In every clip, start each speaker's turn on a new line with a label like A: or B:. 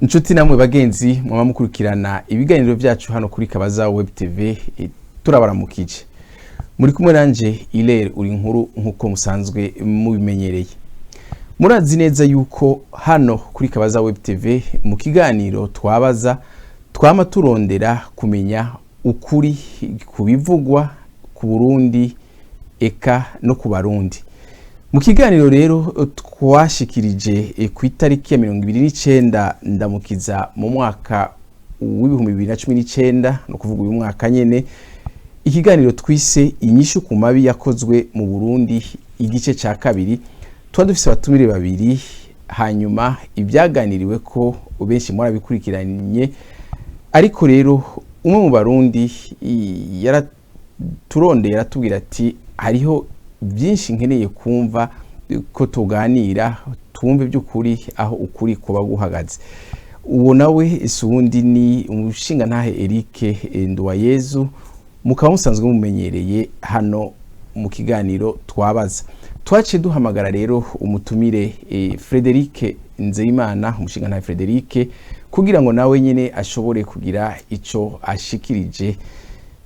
A: Inshuti namwe bagenzi mwaba mukurikirana ibiganiro byacu hano kuri Kabaza Web TV, turabaramukije. Muri kumwe nanje Ilere uri nkuru nkuko musanzwe mubimenyereye. Murazi neza yuko hano kuri Kabaza Web TV mu kiganiro twabaza twama turondera kumenya ukuri kubivugwa ku Burundi eka no ku Barundi. Mu kiganiro rero twashikirije ku itariki ya 29 ndamukiza mu mwaka w'ibihumbi 2019 no kuvuga uyu mwaka nyene, ikiganiro twise inyishu ku mabi yakozwe mu Burundi igice ca kabiri. Dufise abatumire babiri, hanyuma ibyaganiriwe ko benshi murabikurikiranye, ariko rero umwe mu Barundi yaraturondeye aratubwira ati hariho byinshi nkeneye kumva ko tuganira tumve by'ukuri aho ukuri kuba guhagaze. Uwo nawe isundi ni umushinga ntahe Eric Nduwayezu, mukaba musanzwe mumenyereye hano mu kiganiro twabaza. Twaciye duhamagara rero umutumire Frederic Nzeyimana, umushinga ntahe Frederic, kugira ngo nawe nyene ashobore kugira ico ashikirije.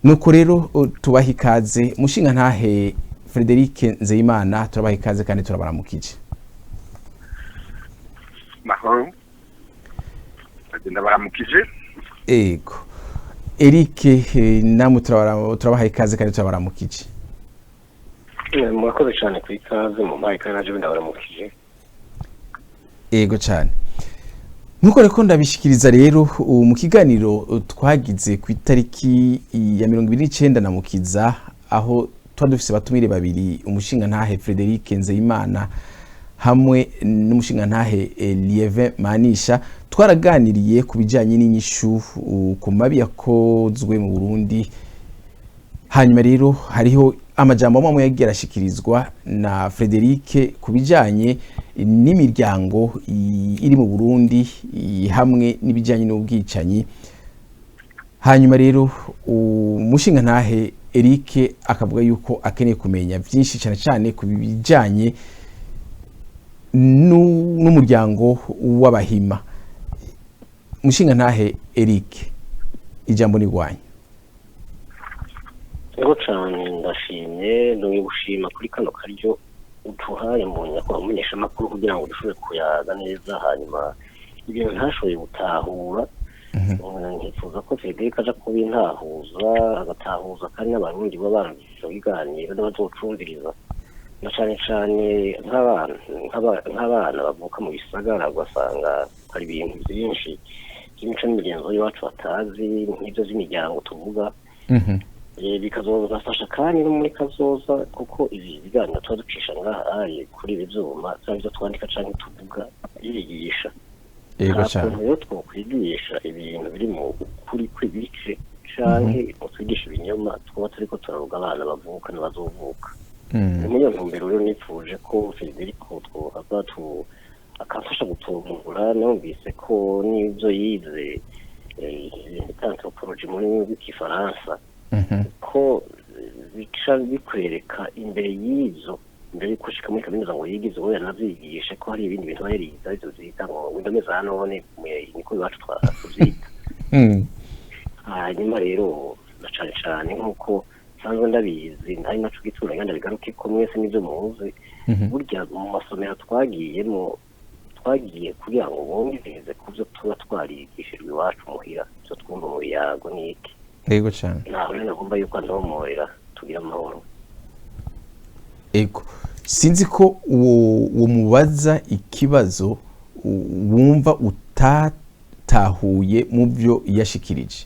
A: Nuko rero tubaha ikaze umushinga ntahe Frederic Nzeyimana, turabaha ikaze kandi turabaramukije.
B: Mahoro. Agenda baramukije.
A: Ego. Eric namwe turabaha ikaze kandi turabaramukije.
C: Murakoze cyane ku ikaze mu mayika naje ndabaramukije.
A: Ego cyane. Nuko reko ndabishikiriza rero mu kiganiro twagize ku itariki ya 29 namukiza, aho dufise abatumire babiri, umushinga ntahe Frederic Nzeyimana hamwe n'umushinga ntahe Lieve Manisha. Twaraganiriye ku bijanye n'inyishu ku mabi yakozwe mu Burundi. Hanyuma rero hariho amajambo amwe yagiye arashikirizwa na Frederic ku bijanye n'imiryango iri mu Burundi hamwe n'ibijanye n'ubwicanyi. Hanyuma rero umushinga ntahe Eric akavuga yuko akeneye kumenya byinshi cyane cyane ku bijanye n'umuryango w'Abahima. Umushinga ntahe Eric, ijambo ni rwanyu.
C: Ego cyane ndashimye, nduye gushima kuri kano karyo utuhaye mbonye ko amenyesha makuru kugira ngo dushobore kuyaga neza, hanyuma ibintu ntashoboye gutahura. Nkifuza ko Frederic aja kubintahuza, agatahuza kandi n'abarundi babarangije ibiganiro n'abazocumviriza, na cyane nk'abana bavuka mu bisagara, ugasanga hari ibintu byinshi by'imico n'imigenzo y'iwacu batazi, nk'ibyo z'imiryango tuvuga. Bikazobafasha kandi no muri kazoza, kuko ibi biganiro tuba ducisha ngaha kuri ibi byuma cyangwa ibyo twandika cyangwa tuvuga birigisha. Ntabwo rero twokwigisha ibintu biri mu kuri kw'ibice canke twigisha ibinyoma twaba turiko turavuga abana bavuka n'abazovuka. Muri iyo ntumbero rero nipfuje ko Frederic twohava akamfasha gutomora. Numvise ko n'ibyo yize anthropologie mu rurimi rw'igifaransa, ko bica bikwereka imbere y'ivyo, mbere yuko ushika muri kaminuza ngo yigize uwo yanavyigishe, ko hari ibindi bintu barize arivyo vyita ngo indome za none niko iwacu twatuvyita. Hanyuma rero na cane nk'uko nsanzwe ndabizi, ntari naco gituranye ndabigaruke ko mwese n'ivyo muzi. Burya mu masomero twagiyemo twagiye kugira ngo bongereze ku vyo tuba twarigishijwe iwacu muhira, ivyo twumva mu biyago n'iki.
A: Ego cyane.
C: Naho rero nagomba yuko ndomorera tugira amahoro.
A: Ego. Sinzi ko uwo mubaza ikibazo wumva utatahuye mu byo yashikirije.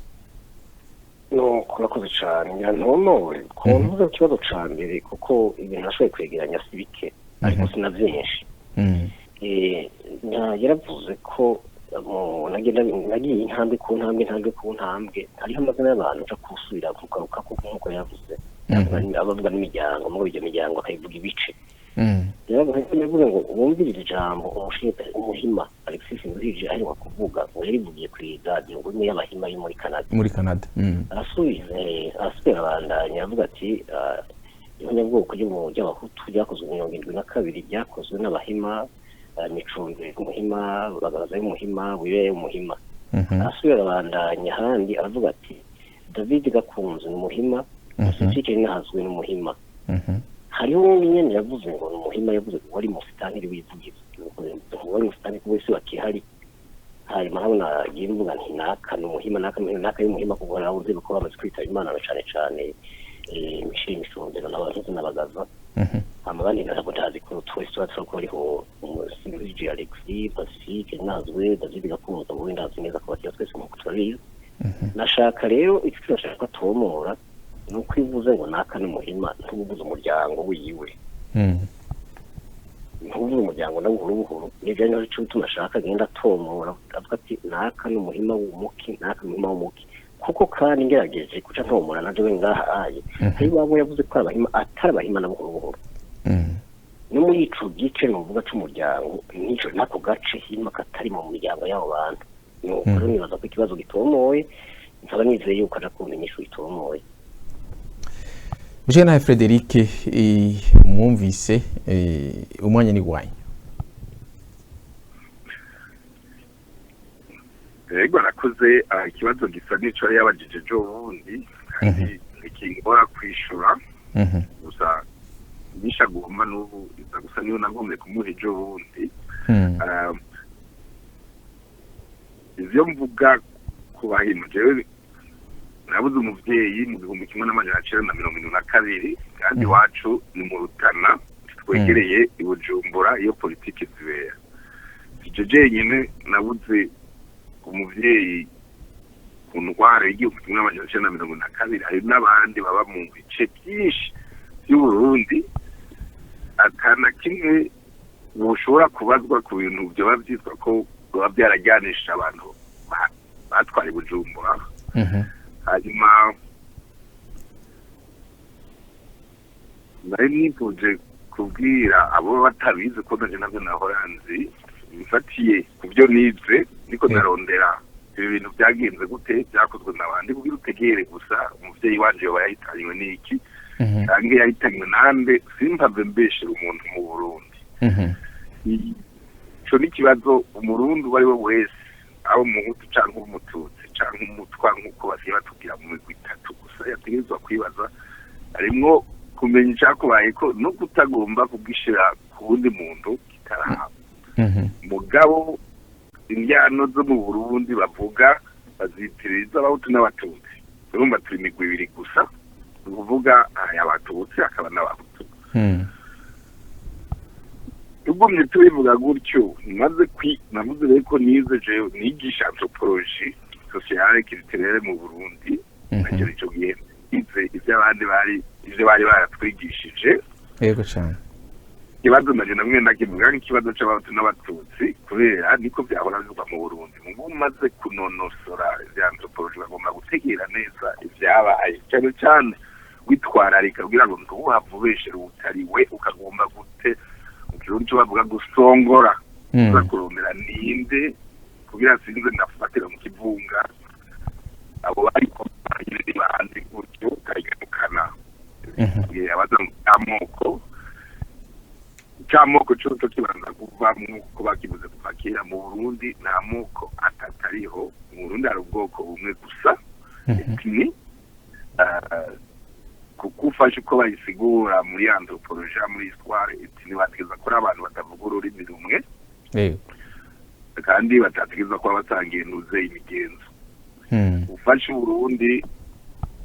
C: No, kurakoze cyane. Nyantomore ko ntuze ikibazo ca mbere, kuko ibintu nashoboye kwegeranya si bike ariko sina byinshi. Yaravuze ko nagiye intambwe ku ntambwe, hariho amazina y'abantu uja kusubira kugaruka nk'uko yavuze. Abavuga n'imiryango, muri iyo miryango akayivuga ibice. Yavuze ngo wumvire ijambo umuhima Alexis Nzije aheruka kuvuga, ngo yarivugiye kuri radio ngo ni y'Abahima yo muri Canada. Arasubira abandanya avuga ati ihonyabwoko ry'Abahutu ryakozwe mu 1972 ryakozwe n'Abahima micunde umuhima bagaza y'umuhima wiwe umuhima asubira abandanya handi aravuga ati David Gakunze n'umuhima Sisike nahazwe n'umuhima hariho nyene yavuze ngo n'umuhima yavuze ko wari musitani wivugiza wari musitani ko wese wakihari hari marabona yimvuga nti naka n'umuhima naka y'umuhima kuko nabuze ko bamaze kwita Imana cyane cyane imishimisho n'abantu n'abagaza amabandi ntabwo tazi ko twese twako ariho umusinzi Alexis Pacifique nazwe David Gakunze mu ndazi neza ko bakiya twese mu kutariza nashaka rero icyo turashaka tomora nuko ivuze ngo naka n'umuhima ntubuze umuryango wiwe ntubuze umuryango n'ubuhuru n'ibyo ari cyo tunashaka genda tomora avuga ati naka n'umuhima w'umuki naka n'umuhima w'umuki kuko kandi ngerageje kuca ntomora naje ngaha aye hari babo yavuze ko abahima atarabahima n'ubuhuru no muri ico gice n'uvuga cy'umuryango nico nako gace hima katari mu muryango y'abo bantu no rero nibaza ko ikibazo gitomoye nsaba nizeye yuko arakumenyesha itomoye
A: Bujena Frederic mwumvise umwanya ni wanyu
B: Ego nakoze ikibazo gisa n'ico yari yabajije jo bundi kandi ikingora kwishura gusa nishagomba n'ubu gusa niyo nagombe kumuha ejo bundi ivyo mvuga kubahima jewe nabuze umuvyeyi mu 1972 kandi wacu ni mu Rutana twegereye i Bujumbura iyo politiki zibera ije jenyine nabuze umuvyeyi ku ndwara y'igihugu 1972 hari n'abandi baba mu bice byinshi by'Uburundi akana kimwe ushobora kubazwa ku bintu byo bavyitwa ko baba byarajyanisha abantu batwara Bujumbura hanyuma nari nipuje kubwira abo batabizi ko naje nabyo nahoranzi bifatiye ku byo nize niko narondera ibi bintu byagenze gute byakozwe n'abandi kugira utegere gusa umuvyeyi wanje yoba yahitanywe n'iki kandi yahitanywe nande simpave mbeshera umuntu mu Burundi ico ni kibazo umurundi wari we wese aho umuhutu canke umututsi canke umutwa nk'uko basiye batubwira mu migwi itatu gusa yategerezwa kwibaza harimwo kumenya icyakubaye ko no kutagomba kubwishira ku wundi muntu kitaraha mugabo indyano zo mu Burundi bavuga bazitiriza abahutu n'abatutsi urumva turi imigwi ibiri gusa uvuga abatutsi akaba n'abahutu tugumye tubivuga gutyo navuze rero ko nize jewe nigisha anthropologie sociale culturelle mu Burundi nacyo ico gihe ivyo abandi bari baratwigishije
A: yego cyane
B: ikibazo naje namwe ndakivuga nk'ikibazo c'abahutu n'abatutsi kubera niko byahora bivugwa mu Burundi mu maze kunonosora ivya anthropologie bagomba gutegera neza ivyabaye cyane cyane witwararika kugira ngo ntuhavubeshere utari we ukagomba gute ukirundi cyo bavuga gusongora kurondera ninde kugira sinze ndafatira mu kivunga abo bari ko bagire bandi gutyo kayigukana abaza amoko cyo kibanza kuvamwo ko bakibuze kupakira mu Burundi nta moko atatariho mu Burundi hari ubwoko bumwe gusa ni kukufasha uko bayisigura muri anthropologie muri histoire ni bategeza ko abantu batavuga ururimi rumwe kandi batategeza ko batangiye nuze imigenzo ufashe Burundi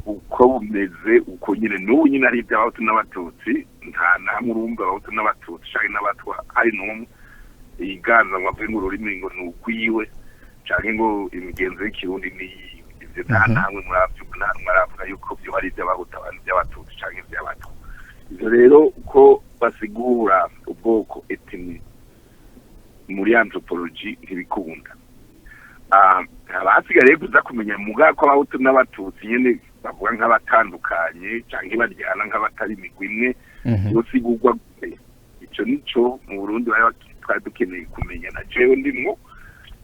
B: uko bumeze uko nyine n'ubu nyine ari iby'abahutu n'abatutsi nta namwe urumva abahutu n'abatutsi canke n'abatwa hari n'umwe yiganza ngo avuge ngo ururimi ngo ni ukwiwe canke ngo imigenzo y'ikirundi ni ivyo nta namwe muravuga yuko vyo ari iby'abahutu abantu by'abatutsi canke ivy'abatwa ivyo rero uko basigura ubwoko ethnie muri anthropologie ntibikunda abasigaye kuza kumenya muga ko abahutu n'abatutsi nyene bavuga nk'abatandukanye canke baryana nk'abatari imigwi imwe yosigurwa ico nico mu Burundi twari dukeneye kumenya na jewe ndimwo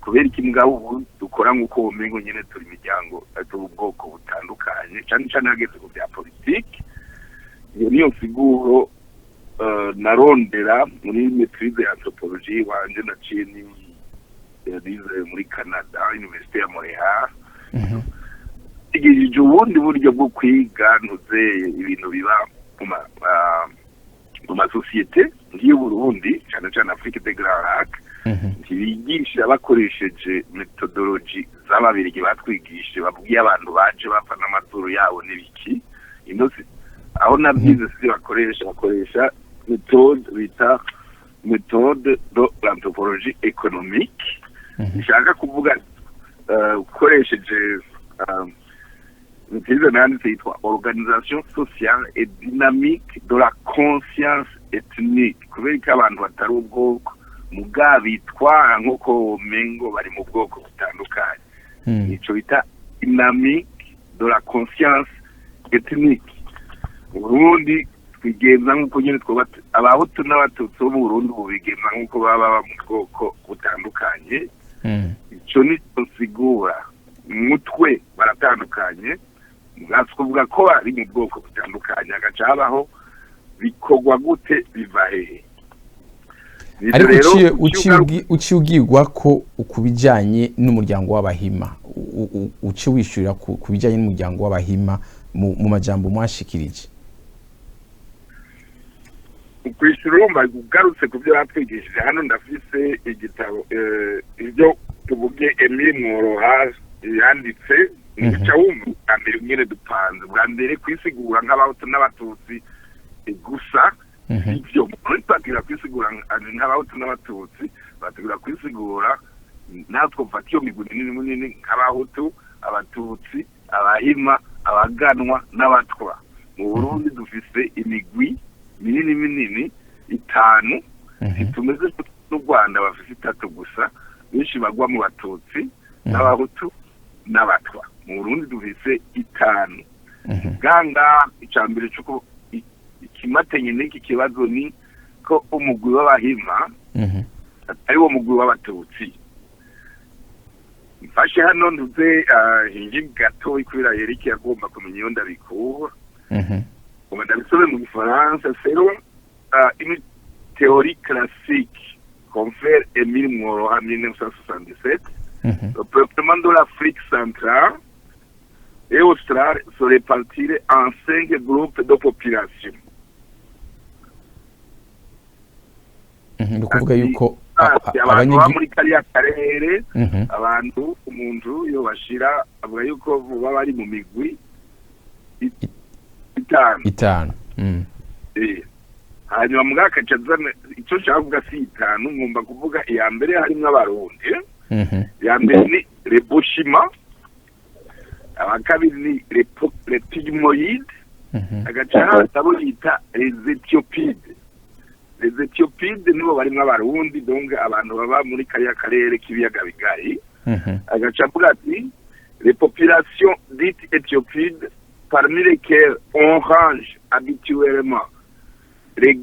B: kubera iki mugabo ubu dukora nk'uko womengo nyene turi imiryango turi ubwoko butandukanye cane cane hageze ku bya politiki iyo niyo siguro narondera muri maîtrise ya anthropologie wanje naciye nize muri Canada Université ya Montréal igije ubundi buryo bwo kwiga ntuze ibintu biba mu masosiyete nk'iyo Burundi cyane cyane Afrique de Grand Lac ntibigisha bakoresheje methodology z'ababirigi batwigishe babwiye abantu baje bapfa n'amaturo yabo n'ibiki inosi aho nabyize si bakoresha méthode bita méthode de l'anthropologie économique ishaka kuvuga ukoresheje c'est organisation sociale et dynamique de la conscience ethnique kubera ko abantu batari ubwoko muga bitwara nk'uko mengo bari mu bwoko butandukanye nico bita dynamique de la conscience ethnique Burundi twigenza nk'uko nyine twubatse abahutu n'abatutsi bo mu Burundi bigenza nk'uko baba mu bwoko butandukanye ico ni consigura mutwe baratandukanye kuvuga ko ari mu bwoko butandukanye agaca habaho bikorwa gute biva hehe
A: ariko uciye ubwirwa ko ukubijyanye n'umuryango w'abahima uciye wishyurira ku bijyanye n'umuryango w'abahima mu majambo mwashikirije
B: kwishyura urumva ugarutse ku byo batwigishije hano ndafise igitabo ibyo tuvuge Emile Mworoha yanditse nica wumva mbere nyine dupanze bwa mbere kwisigura nk'abahutu n'abatutsi gusa ibyo muri twagira kwisigura nk'abahutu n'abatutsi bategura kwisigura natwe mfata iyo migwi minini nk'abahutu abatutsi abahima abaganwa n'abatwa mu Burundi dufise imigwi minini itanu tumeze n'u Rwanda bafise 3 gusa benshi bagwa mu batutsi n'abahutu n'abatwa mu Burundi dufise 5 ganga icambere cyuko ikimatenye n'iki kibazo ni ko umugwi w'abahima ari wo mugwi w'abatutsi mfashe hano nduze hingi gato ikwira Eric yagomba kumenya iyo ndabikura ndabisome mu Gifaransa une théorie classique confère Émile Mworoha en 1977 le peuplement de l'Afrique centrale et australe se répartirait en 5 groupes de population.
A: Ni kuvuga yuko
B: abantu muri kariya karere abantu umuntu yo bashira avuga yuko baba bari mu migwi itanu hanyuma mugakaca zana icyo cyavuga si itanu ngomba kuvuga iya mbere harimo abarundi ya mbere ni Reboshima abakabiri ni Repigmoid agaca abo yita les Éthiopides nibo barimo abarundi donc abantu baba muri kariya karere k'ibiyaga bigari agaca avuga ati les populations dites éthiopides parmi lesquelles on range habituellement les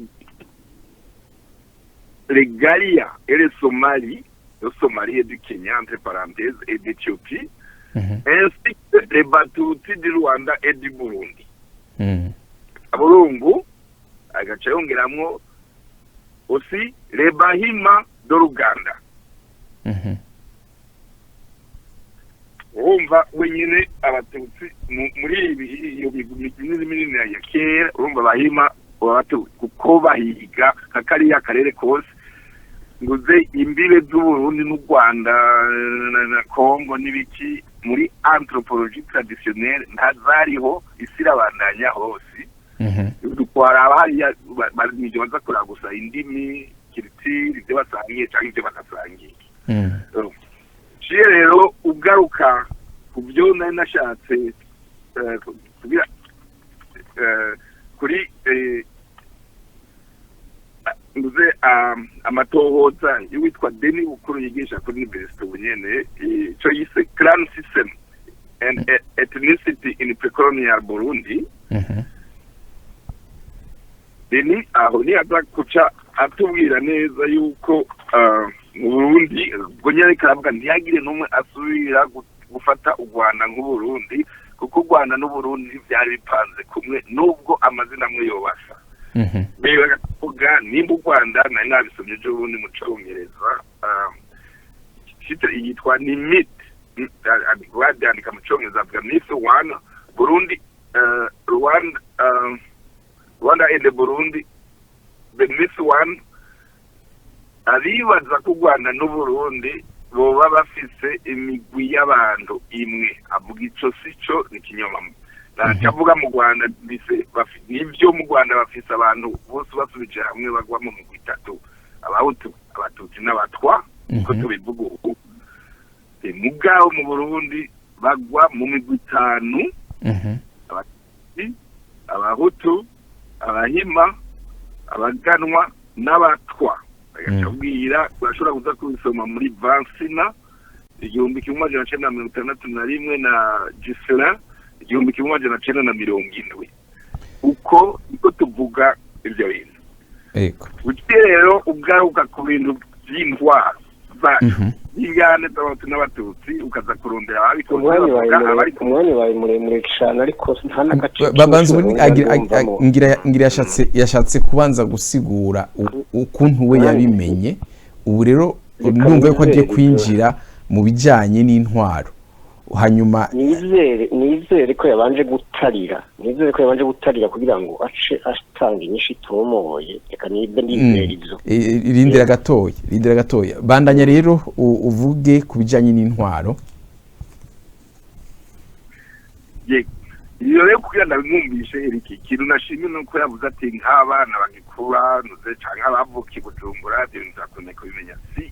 B: Galia et les Somalis, le Somalie et du Kenya entre parenthèses et d'Éthiopie, ainsi que les Batuti du Rwanda et du Burundi. Aburungu agaca yongeramwo aussi les Bahima de l'Uganda. Urumva wenyine abatutsi muri iyo migwi minini ya kera urumva Bahima kuko bahiga kakariya karere kose nguze imbibe z'Uburundi n'u Rwanda na Congo n'ibiki muri anthropologie traditionnelle ntazariho isirabandanya hose dukwara abahariya barimije bazakora gusa indimi culture ibyo basangiye cyangwa ibyo batasangiye rero ugaruka ku byo nari nashatse kugira kuri nguze amatohoza y'uwitwa Denis Bukuru yigisha kuri Université Bunyene icyo yise Clan System and Ethnicity in Pre-Colonial Burundi. Denis aho ni aza kuca atubwira neza yuko mu Burundi ubwo nyine karavuga ntiyagire n'umwe asubira gufata u Rwanda nk'Uburundi kuko u Rwanda n'Uburundi byari bipanze kumwe nubwo amazina amwe yobasa nimba u Rwanda nari nabisomye ejo bundi mu Congereza yitwa ni myth bandika mu Congereza avuga myth one Burundi Rwanda and Burundi the myth one aribaza ko u Rwanda n'Uburundi boba bafise imigwi y'abantu imwe avuga ico sico ni kinyoma ndavuga mu Rwanda nivyo mu Rwanda bafise abantu bose basubije hamwe bagwa mu migwi itatu abahutu abatutsi n'abatwa ko tubivuga ubu mugabo mu Burundi bagwa mu migwi itanu abahutu abahima abaganwa n'abatwa bagacabwira urashobora kuza kubisoma muri Vansina 1961 na Gisela 1970 uko tuvuga ibyo bintu rero ugaruka ku bintu by'indwara zacu y'ingane z'abahutu n'abatutsi ukaza kurondera ababikora
C: umwanya wawe muremure cyane ariko nta n'agace
A: ngira yashatse kubanza gusigura ukuntu we yabimenye ubu rero ndumva ko agiye kwinjira mu bijyanye n'intwaro hanyuma
C: nizere ko yabanje gutarira kugira ngo ace atanga inyinshi itomoye reka nibe ndizere ibyo
A: irindira gatoya bandanya rero uvuge ku bijyanye n'intwaro
B: iyo rero kugira ndabimwumvishe Eric ikintu nashimye nuko yavuze ati nk'abana bagikura nuze canke abavuka i Bujumbura ibyo nzakomeye kubimenya si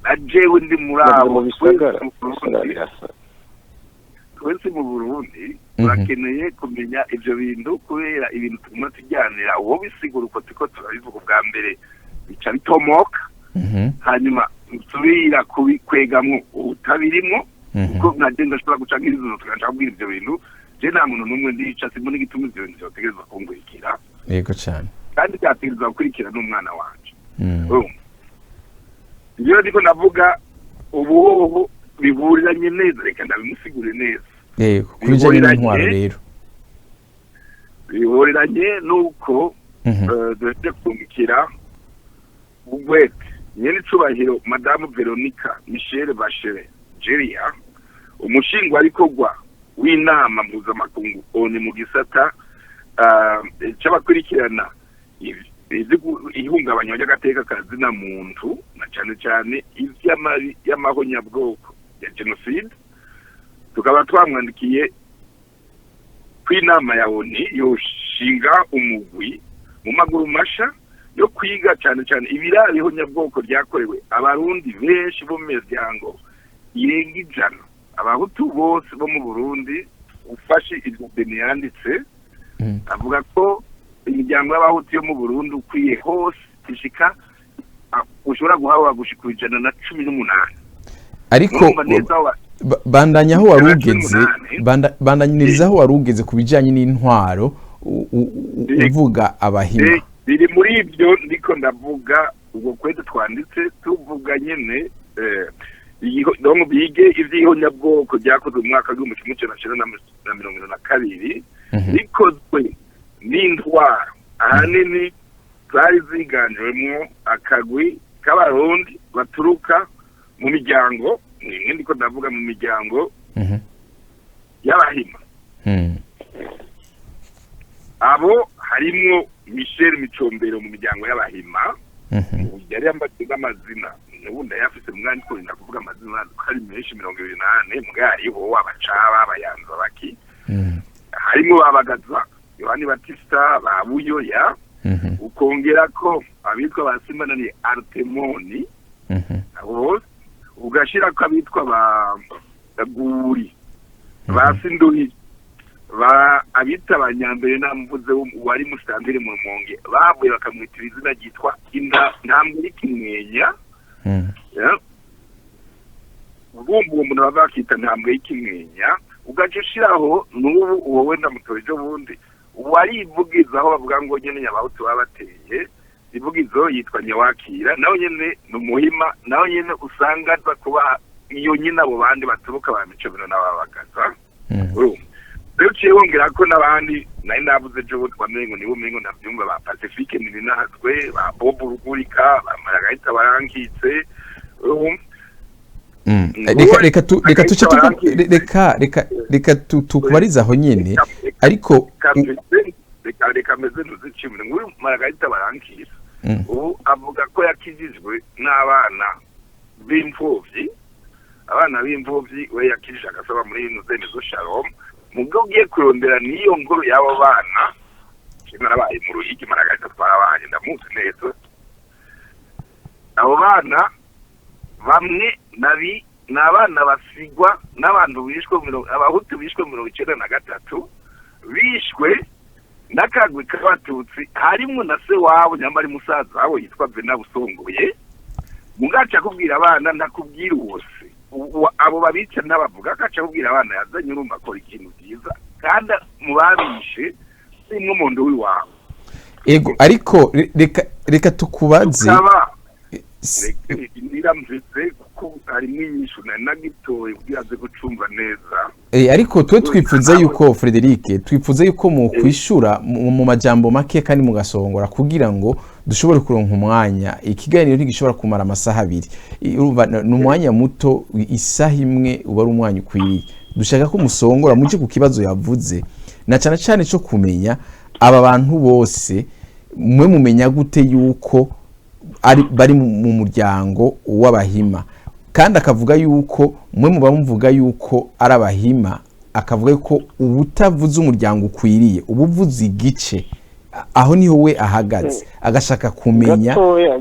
B: ajewe ndi murabo twese mu Burundi turakeneye kumenya ivyo bintu kubera ibintu tuguma tujyanira uwo bisigura uko tuko turabivuga ubwa mbere bica bitomoka hanyuma nsubira kubikwegamwo utabirimwo kuko nagenda ashobora guca nk'izo tukacabwira ivyo bintu je nta muntu n'umwe ndica simbona igituma ivyo bintu vyotegerezwa kungurikira
A: yego cyane
B: kandi byategerezwa gukurikira n'umwana wanje iyo ndiko ndavuga ubu bihuriranye neza reka ndabimusigure neza
A: yego kubijanye n'intwaro rero
B: bihuriranye nuko dufite kungikira ubwete nyene cubahiro Madame Veronica Michelle Bachelet Jeria umushingwabikorwa w'inama mpuzamakungu ONU mu gisata c'abakurikirana ihungabanya ry'agateka kazina muntu na cyane y'amahonyabwoko ya genocide tukaba twamwandikiye kw'inama ya ONU yoshinga umugwi mu maguru masha yo kwiga cyane ibirari ihonyabwoko ryakorewe abarundi benshi bo mu miryango irenga ijana abahutu bose bo mu Burundi ufashe ibyo yanditse avuga ko imiryango y'abahutu yo mu Burundi ukwiye hose ishika ushobora guhawa gushika 118
A: ariko bandanya aho warugeze bandanyiriza aho warugeze kubijanye n'intwaro uvuga abahima
B: biri muri ibyo ndiko ndavuga ubwo kwete twanditse tuvuga nyene donc bige ivy'ihonyabwoko ryakozwe mu mwaka w'1972 bikozwe n'intwaro ahanini zari ziganjwemo akagwi k'abarundi baturuka mu miryango nimwe ndiko ndavuga mu miryango y'abahima abo harimwo Michel Micombero mu miryango y'abahima yari yambaye amazina n'ubundi yafise umwanya ko nda kuvuga amazina hari menshi 28 mugariho wabacaba abayanza baki harimo abagaza Yohani Batista babuyoya ukongera ko abitwa basimana ni Artemoni abo ugashira ko abitwa baguri basinduhi abita abanyambere namvuze wari musitambire mu Rumonge bavuye bakamwitira izina ryitwa intambwe y'ikimwenya ubumbu umuntu bava bakita intambwe y'ikimwenya ugacushiraho n'ubu uwo wenda mutoje bundi warivugiza aho bavuga ngo nyene nyabahutu babateye ivugizo yitwa Nyawakira naho nyene numuhima naho nyene usanga za kuba iyo nyina abo bandi baturuka ba Micobero n'ababagaza rero ciye wongera ko n'abandi nari navuze ejo twamengo nibo mengo ndavyumva ba Pacifique Nirinahazwe ba Bob Rugurika ba Margarita Barankitse
A: reka tukubariza aho nyene ariko
B: reka meze ntuzicimwe nk'uyu Margarita Barankitse ubu avuga ko yakijijwe n'abana b'imfuvyi we yakijije agasaba muri Nuzenezo Shalom mubwo ugiye kurondera niyo nkuru y'abo bana narabaye mu Ruhigi Margarita twarabaye ndamuzi neza abo bana bamwe n'abana basigwa n'abantu bishwe abahutu bishwe 1993 bishwe n'akagwi k'abatutsi harimo na se wabo nyambari musaza wabo yitwa Bena Busongoye mugaca kubwira abana ndakubwira wose abo babica n'abavuga gaca kubwira abana yazanye urumva akora ikintu cyiza kandi mu babishe simwe umuntu w'iwabo
A: ego ariko reka tukubaze
B: niramvise kuko harimo inyishu nagitoye kugiranze gucumva neza
A: ariko twe twifuza yuko Frederic twifuza yuko mu kwishura mu majambo make kandi mugasongora kugira ngo dushobore kuronka umwanya ikiganiro ntigishobora kumara amasaha abiri urumva n'umwanya muto isaha imwe uba ari umwanya ukwiriye dushaka ko musongora muje ku kibazo yavuze na cyane cyo kumenya aba bantu bose mwe mumenya gute yuko bari mu muryango w'abahima kandi akavuga yuko mwe muba muvuga yuko ari abahima akavuga ko ubutavuze umuryango ukwiriye ubuvuze igice aho niho we ahagaze agashaka kumenya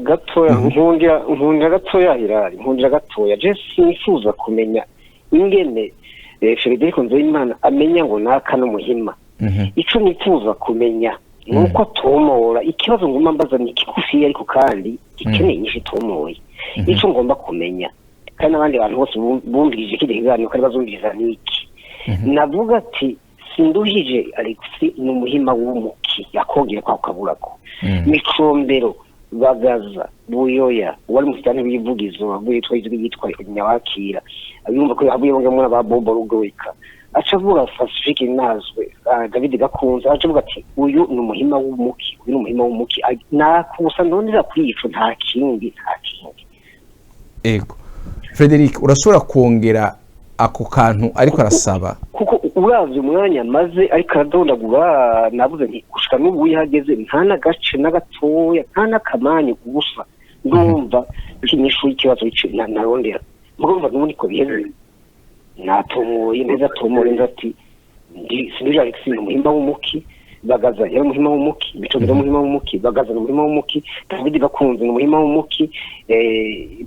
C: gatoya nkundira gatoya Hilari nkundira gatoya je sifuza kumenya ingene Frederic Nzeyimana amenya ngo naka no muhima ico nifuza kumenya nuko tomora ikibazo ngomba mbaza ni kigufi ariko kandi gikeneye nyinshi tomoye ico ngomba kumenya kandi abandi bantu bose bumvirije kidehiganyo kandi bazumviriza niki navuga ati sinduhije Alexis n'umuhima w'umuki yakongera kwa kaburako Micombero Bagaza Buyoya wari mufitane bivugizo waguye yitwa Nyawakira abiyumva ko yabuye ngo ba Bobo Rugurika acavuga Pacifique Nazwe David Gakunze acavuga ati uyu n'umuhima w'umuki nakusa ndondera kuri ico nta kindi
A: ego Frederic urashobora kongera ako kantu ariko arasaba
C: kuko uravye umwanya maze ariko aradondagura navuze nti gushika n'ubu yihageze nta na gace na gatoya nta nakamanye gusa ndumva ikinyishu ikibazo narondera mugomba n'ubundi ko biheze natomoye neza tomore ndati sinuje Alexis umuhimba w'umuki Bagaza yari umuhima w'umuki Micombero umuhima w'umuki Bagaza umuhima w'umuki David Gakunze umuhima w'umuki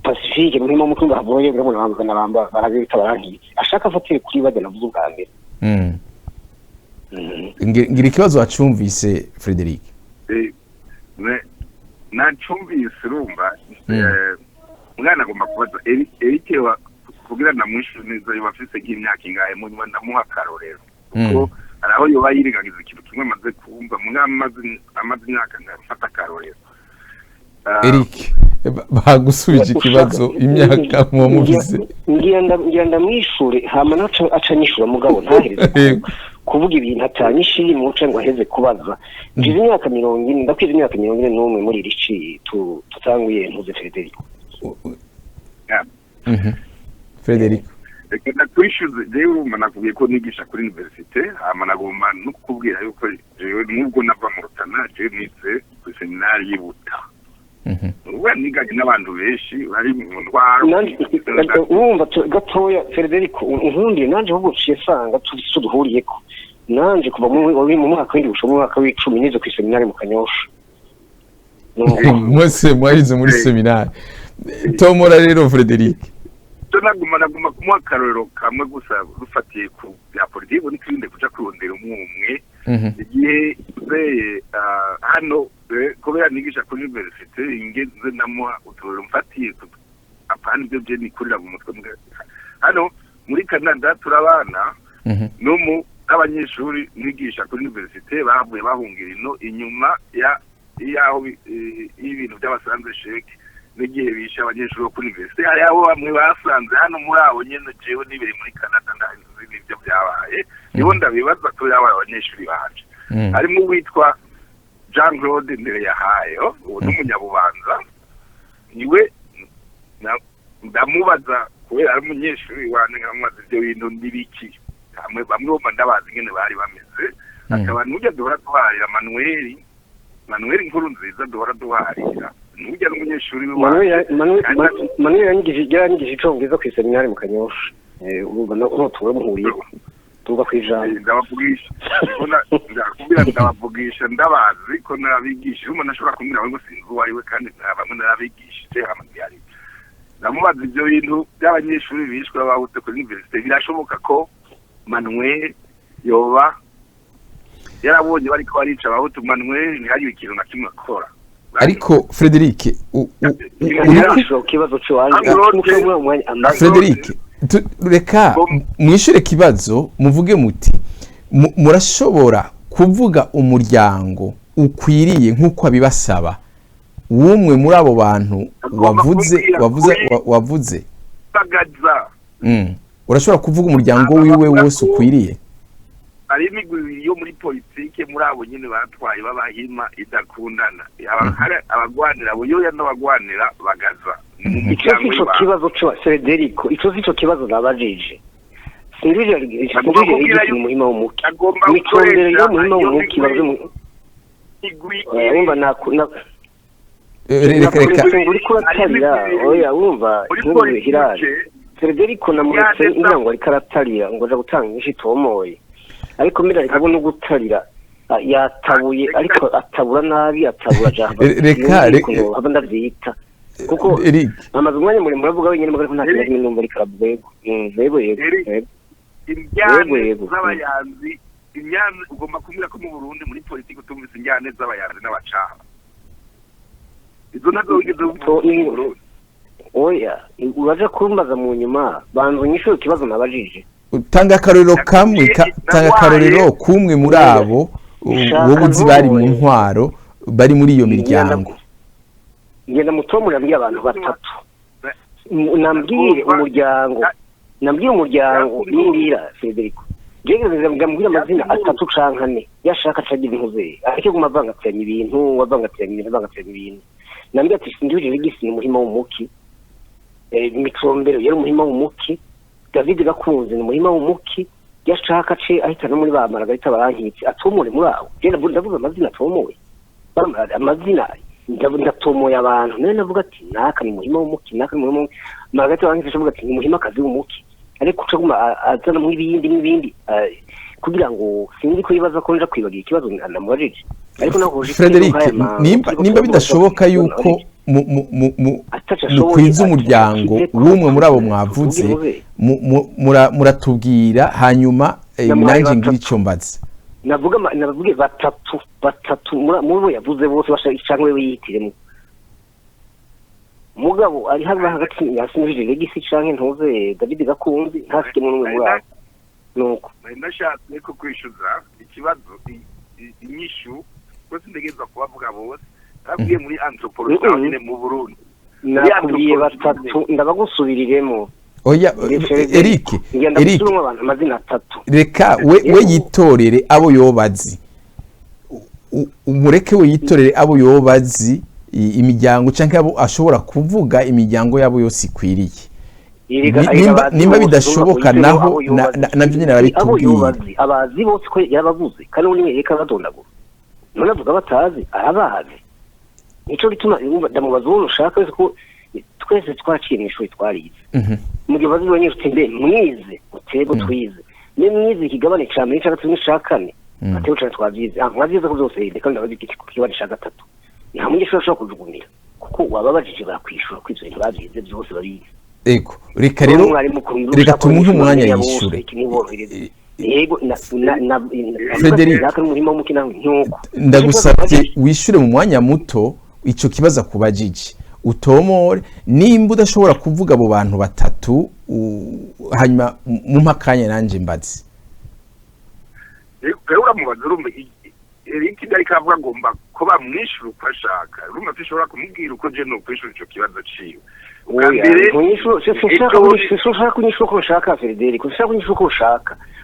C: Pacifique umuhima w'umuki bavuye biramo nabamba barabita barangitse ashaka afatire kuri bade navuze ubwa mbere
A: ngira ikibazo wacumvise Frederic
B: nacumvise urumva umwana agomba kubaza Eric kugira namwishyure neza yabafise nk'imyaka ingahe mu nyuma ndamuha akarorero kuko araho yoba yirigagiza ikintu kimwe amaze kumva amaze imyaka ngafata akarorero
A: Eric bagusubije ikibazo imyaka mu muvuze
C: ngira ndamwishure hama naco aca nyishura mugabo ntahereze kuvuga ibintu atanyishiri mu nce ngo aheze kubaza ngize imyaka 40 ndakwiza imyaka 41 muri rici tutanguye ntuze Frederic
A: Frederic
B: reka twishyuze jewe urumva nakubwiye ko nigisha kuri universite hama nagomba no kukubwira yuko jewe nubwo nava mu Rutana jewe nize ku seminari y'Ibuta ubu niganye n'abantu benshi bari mu ndwara
C: urumva gatoya Frederic unkundiye nanje ahubwo ciye sanga tuduhuriyeko nanje kuva mu mwaka w'indi busho mu mwaka w'10 nize ku seminari mu Kanyosha
A: mwese mwarize muri seminari tomora rero Frederic
B: naguma kumuha akarorero kamwe gusa rufatiye ku bya politiki n'ikindi kuja kurondera umwe igihe hano kubera nigisha kuri universite ingeze namuha uturero mfatiye apana ibyo je nikurira mu mutwe hano muri Canada turabana no mu abanyeshuri nigisha kuri universite bavuye bahungira ino inyuma yaho ibintu by'abasanzwe sheke n'igihe bisha abanyeshuri kuri universite hari abo bamwe basanze hano muri abo nyene jewe nibiri muri Canada ndazi n'ibyo byabaye nibo ndabibaza ko yaba abanyeshuri banje harimo uwitwa Jean Claude Ndereyahayo uwo n'umunyabubanza niwe ndamubaza kubera ari umunyeshuri wane nkamaze ibyo bintu n'ibiki hamwe bamwe bo ndabazi ngene bari bameze akaba n'ujya duhora duharira Manuel inkuru nziza duhora duharira n'ujya n'umunyeshuri
C: Manuel yangije icongereza ku seminari mu Kanyosha urumva no tuwe muhuriye tuva kwijambo ndabavugisha ndabazi ko nabigisha umuntu ashobora kumbwira ngo sinzi uwo ari we kandi bamwe narabigishije hamwe ndamubaza ibyo bintu by'abanyeshuri bishwe bahutse kuri universite birashoboka ko Manuel yoba yarabonye bariko barica abahutu Manuel ntihagire ikintu na kimwe akora
A: ariko Frederic
C: kibazo cy'uwanje
A: Frederic reka mwishure kibazo muvuge muti murashobora kuvuga umuryango ukwiriye nk'uko abibasaba wumwe muri abo bantu wavuze
B: bagaza
A: urashobora kuvuga umuryango wiwe wose ukwiriye
B: ari imigwi yo muri politike muri abo nyene batwaye babahima idakundana abagwanira abo yoya n'abagwanira bagaza
C: ico kibazo cyo Federico ico kibazo nabajije sirije mu muhima w'umuki micondere yo muhima w'umuki bavuze wumva nakuna reka uri kuratarira oya wumva nk'ubu hirari Federico namuretse ingango ari karatarira ngo aje gutanga ishitomoye ariko mbere akabona gutarira yatabuye ariko atabura nabi atabura jambo
A: reka
C: haba ndavyita kuko amaze umwanya muri muravuga wenyine mugari nta kintu n'umwe muri karabwego yego
B: z'abayanzi imyanzi ugomba kumira ko mu Burundi muri politiki utumvise injyane z'abayanzi n'abacaha izo nazo ugeze mu
C: oya uraje kumbaza mu nyuma banzu nyisho kibazo nabajije
A: utanga akarorero kamwe tanga akarorero kumwe muri abo wowe bari mu ntwaro bari muri iyo miryango
C: ngenda mutomura mbi abantu batatu nambwiye umuryango nindira Federico jegeze ngambwira amazina atatu cankane yashaka cagira intuze ariko gumavanga cyane ibintu wavanga cyane ibintu nambwiye ati sinduje bigisi mu muhima w'umuki micrombero yari muhima w'umuki David Gakunze ni muhima w'umuki yashaka ce ahita no muri bamara gahita barankitse atomore muri aho genda ndavuga amazina atomoye amazina ndatomoye abantu none navuga ati naka ni muhima w'umuki naka ni muhima maragati barankitse avuga ati ni muhima kazi w'umuki ariko ucaguma azana mu ibindi kugira ngo sinzi ko yibaza ko nja kwibagira ikibazo namubajije ariko naho
A: Frederic nimba bidashoboka yuko mu kwiza umuryango w'umwe muri abo mwavuze muratubwira hanyuma nanjye ngira icyo mbaza
C: navuge batatu muri bo yavuze bose bashaka we yihitiremo mugabo ari hagati ya Sinjije Legisi canke ntuze David Gakunzi ntafite n'umwe muri abo nuko
B: ndashatse ko kwishuza ikibazo inyishu ko sindegeza kubavuga bose abwiye muri anthropologie mu Burundi
C: nakubwiye batatu ndabagusubiriremo
A: oya Eric
C: abantu amazina atatu
A: reka we yitorere abo yobazi umureke we yitorere abo yobazi imiryango canke abo ashobora kuvuga imiryango yabo yose ikwiriye nimba bidashoboka naho nabyo nyine arabitubwiye
C: abazi bose ko yabavuze kandi ubu niye kabadondagura none avuga batazi arabazi nico gituma ndamubaza uwo ushaka ko twese twaciye mu ishuri twarize mu gihe bazi bonyine utembe mwize utego twize ne mwize ikigabane ca mbere cyangwa twishakane atego cyane twavyize mwazize ko byose reka ndabazi iki kigabane ca gatatu nta munyeshuri ashobora kujugumira kuko wababajije bakwishura kwivyo bintu bavyize byose babizi
A: ego reka rero reka tumuhe umwanya yishure
C: yego
A: Frederic ndagusabye wishure mu mwanya muto ico kibaza kubajije utomore nimba udashobora kuvuga abo bantu batatu hanyuma mu mpakanya nanje mbazi
B: rero uramubaza urumva Eric dari kavuga ngomba ko bamwishura uko ashaka urumva tishobora kumubwira uko je no kwishura ico kibazo ciwe
C: ukambere ushaka kunyishura uko ushaka Frederic ushaka kunyishura uko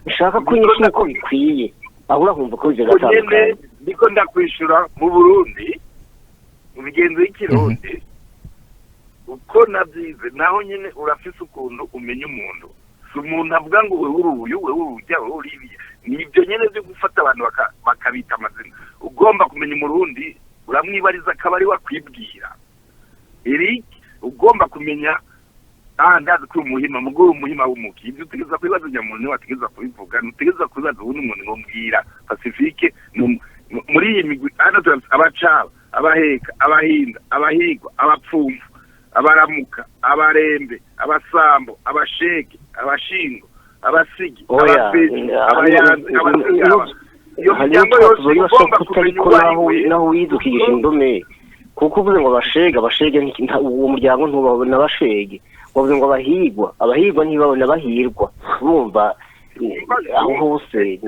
C: ushaka uko bikwiye ahura kumva ko ivyo gatandukanye
B: ndiko ndakwishura mu Burundi mu bigenzo y'ikirundi uko navyize naho nyene urafise ukuntu umenya umuntu si umuntu avuga ngo wewe uruyu wewe urujya wewe uribiye nibyo nyene byo gufata abantu bakabita amazina ugomba kumenya umurundi uramwibariza akabari wakwibwira Eric ugomba kumenya ndazi ko umuhima muguru umuhima w'umuki ibyo utegeza kwibaza nyamuntu ni wategeza kubivuga nutegeza kwibaza ubundi umuntu ngombwira Pacifique muri iyi migwi abacaba abaheka abahinda abahigwa abapfumvu abaramuka abarembe abasambo abasheke abashingo abasigi abapezi abayanzi iyo miryango yose ugomba kumenya
C: naho widukigisha indome kuko uvuze ngo abashege uwo muryango ntubabona abashege wavuze ngo abahigwa ntibabona abahirwa urumva aho hose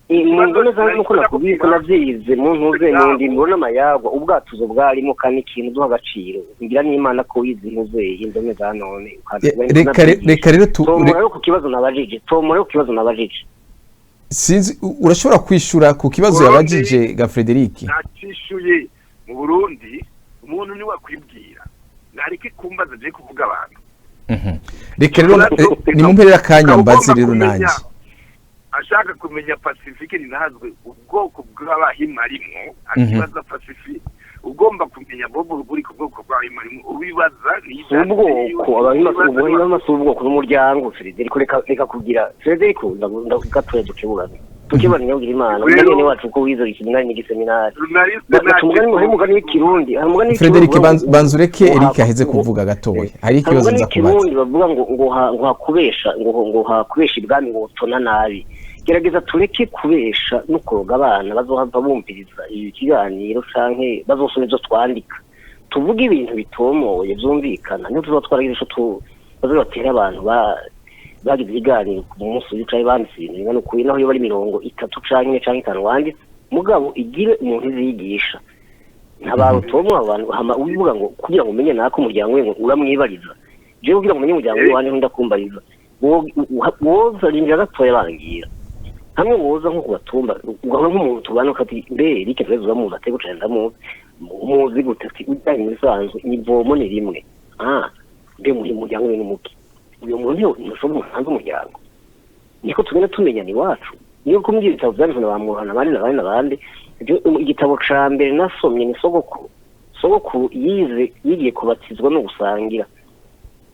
C: Mungone zangu nuko nakubiko navyize mu ntuze nundi mbona amayagwa ubwatuzo bwarimo kandi ikintu duha agaciro ngira n'Imana ko wizi ntuze indome za none
A: reka rero
C: tomora ku kibazo nabajije
A: sinzi urashobora kwishura ku kibazo yabajije ga Frederic
B: nacishuye mu Burundi umuntu ni wakwibwira narike kumbaza je kuvuga abantu
A: reka rero ni mu mpera kanya mbaze rero nanjye
B: ashaka kumenya Pacifique rinazwe ubwoko bw'abahima rimwe akibaza Pacifique ugomba kumenya bobo buri ku bwoko bw'abahima rimwe ubibaza
C: ubwoko abahima ubwoko n'umuryango Frederic reka kugira Frederic ndagatoye dukeburana nyagira Imana umugani wacu ko wizo ikiminani n'igiseminari umugani w'ikirundi
A: Frederic banzureke Eric aheze kuvuga gatoya hari ikibazo nza kubaza
C: bavuga ngo hakubesha ibwami ngo tona nabi gerageza tureke kubesha no kuroga abana bazohava bumviriza ibi kiganiro canke bazosoma ivyo twandika tuvuga ibintu bitomoye vyumvikana niyo tuzotwaragirisho bazobatera abantu bagize ibiganiro ku munsi w'icaye banditse ibintu bingana ukuri naho iyo bari 30 canke 5 wanditse mugabo igire umuntu izigisha ntabaho tomo abantu ubivuga ngo kugira ngo umenye nako umuryango we uramwibariza je kugira ngo umenye umuryango we wanje ndakumbariza woza rinjira gatoya bangira hamwe woza nko kubatumba ugahora nk'umuntu tubana ukati mbe Eric Frezo bamuza atego cyenda muzi gutati ujyanye muri sanzu nivomo ni rimwe mbe mu muryango we n'umuki uyo muntu ntushobora hanze umuryango niko tugenda tumenya ni wacu niyo kumbwira ibitabo byanditswe na bamuhana abandi igitabo ca mbere nasomye ni sogokuru yigiye kubatizwa no gusangira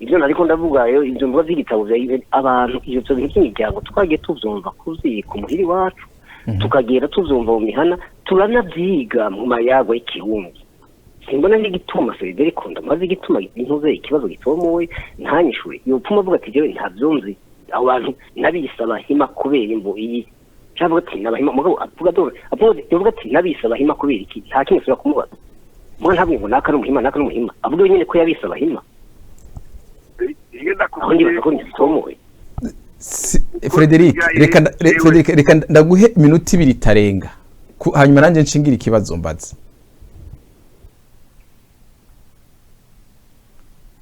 C: ibyo nariko ndavugayo ibyo mvuga by'igitabo bya abantu iyo byo by'imiryango twagiye tuvyumva kuziko muhiri wacu tukagera tuvyumva mu mihana turanavyiga mu mayago y'ikirundi simbona n'igituma Frederic ndamaze igituma intuze ikibazo gitomoye ntanyishure iyo pfuma avuga ati jewe ntavyumzi abo bantu nabisaba hima kubera imbo iyi cyangwa ati nabahima mugabo avuga ati nabisaba hima kubera iki nta kimwe sura kumubaza mwana ntabwo ngo naka n'umuhima avuga nyine ko yabisaba hima
A: Frederic reka ndaguhe iminota 2 itarenga hanyuma nanje nshingira ikibazo mbaza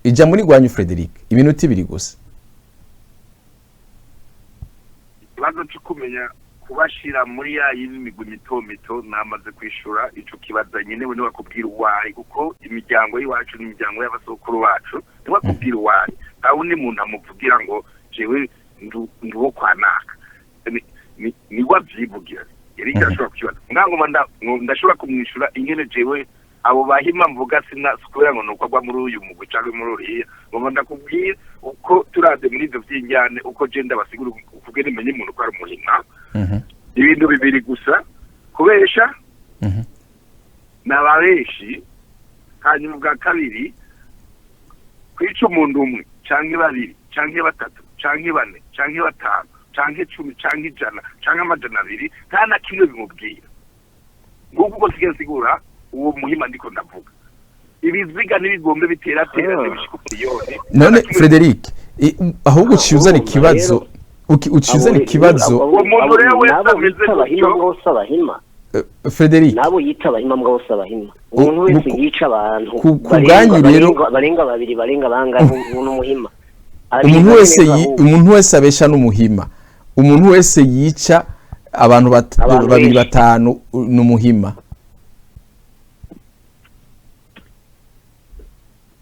A: ija muri gwanyu Frederic iminota 2 gusa
B: ikibazo cyo kumenya kubashira muri ya y'imigwi mito namaze kwishura ico kibaza nyene we wakubwira uwari kuko imiryango yiwacu n'imiryango y'abasokuru bacu niwakubwira uwari aho ni muntu amuvugira ngo jewe nduwo kwanaka ni wavyivugira yari cyashobora kukibaza ngangoma ndashobora kumwishura ingene jewe abo bahima mvuga sina kubera ngo nuko agwa muri uyu mugwi cyangwa muri uriya ngo ndakubwira uko turaze muri ivyo vy'injyane uko je ndabasigura ukugene menye umuntu ko ari umuhima ibintu bibiri gusa kubesha n'ababeshi hanyuma bwa kabiri kwica umuntu umwe canke babiri canke batatu canke bane canke batanu canke 10 canke 100 canke 200 nta na kimwe bimubwira nguko uko sigura uwo muhima ndiko ndavuga ibiziga n'ibigombe bitera n'ibishikupiyone
A: none Frederic ahubwo ucuzana ikibazo ucuzana ikibazo
B: umuntu rero wese
C: abahima
A: Frederic
C: nabo yita abahima mbwa bose abahima umuntu wese yica abantu
A: kubwanyu rero
C: barenga babiri barenga bangahe umuntu muhima
A: umuntu wese abesha n'umuhima, umuntu wese yica abantu 2-5 n'umuhima.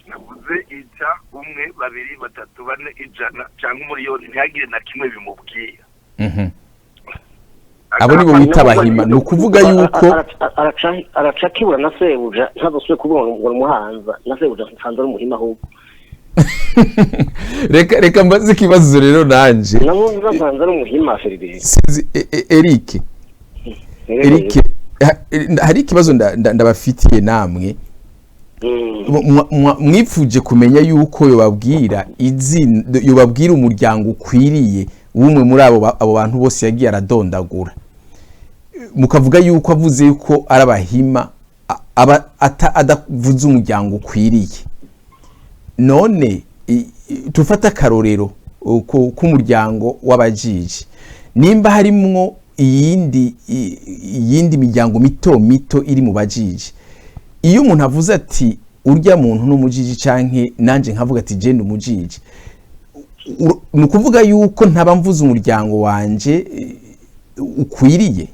B: navuze ica 1 2 3 4 ijana cyangwa umuriyoni ntihagire na kimwe bimubwiye.
A: Abo nibo bita abahima. Ni ukuvuga yuko
C: aracakibura na sebuja ntazosubire kuvuga ngo umuhanza na sebuja nsanze ari umuhima ahubwo.
A: reka mbaze ikibazo rero nanje
C: namuza nsanze ari umuhima Ferdinand.
A: Eric hari ikibazo ndabafitiye namwe. Mwipfuje kumenya yuko yobabwira umuryango ukwiriye umwe muri abo bantu bose yagiye aradondagura, mukavuga yuko avuze yuko ari abahima adavuze umuryango ukwiriye. None tufata akarorero k'umuryango w'abajiji, nimba harimwo iyindi miryango mito iri mu bajiji, iyo umuntu avuze ati urya muntu n'umujiji canke nanje nkavuga ati je ndumujiji, nukuvuga yuko ntaba mvuze umuryango wanje ukwiriye.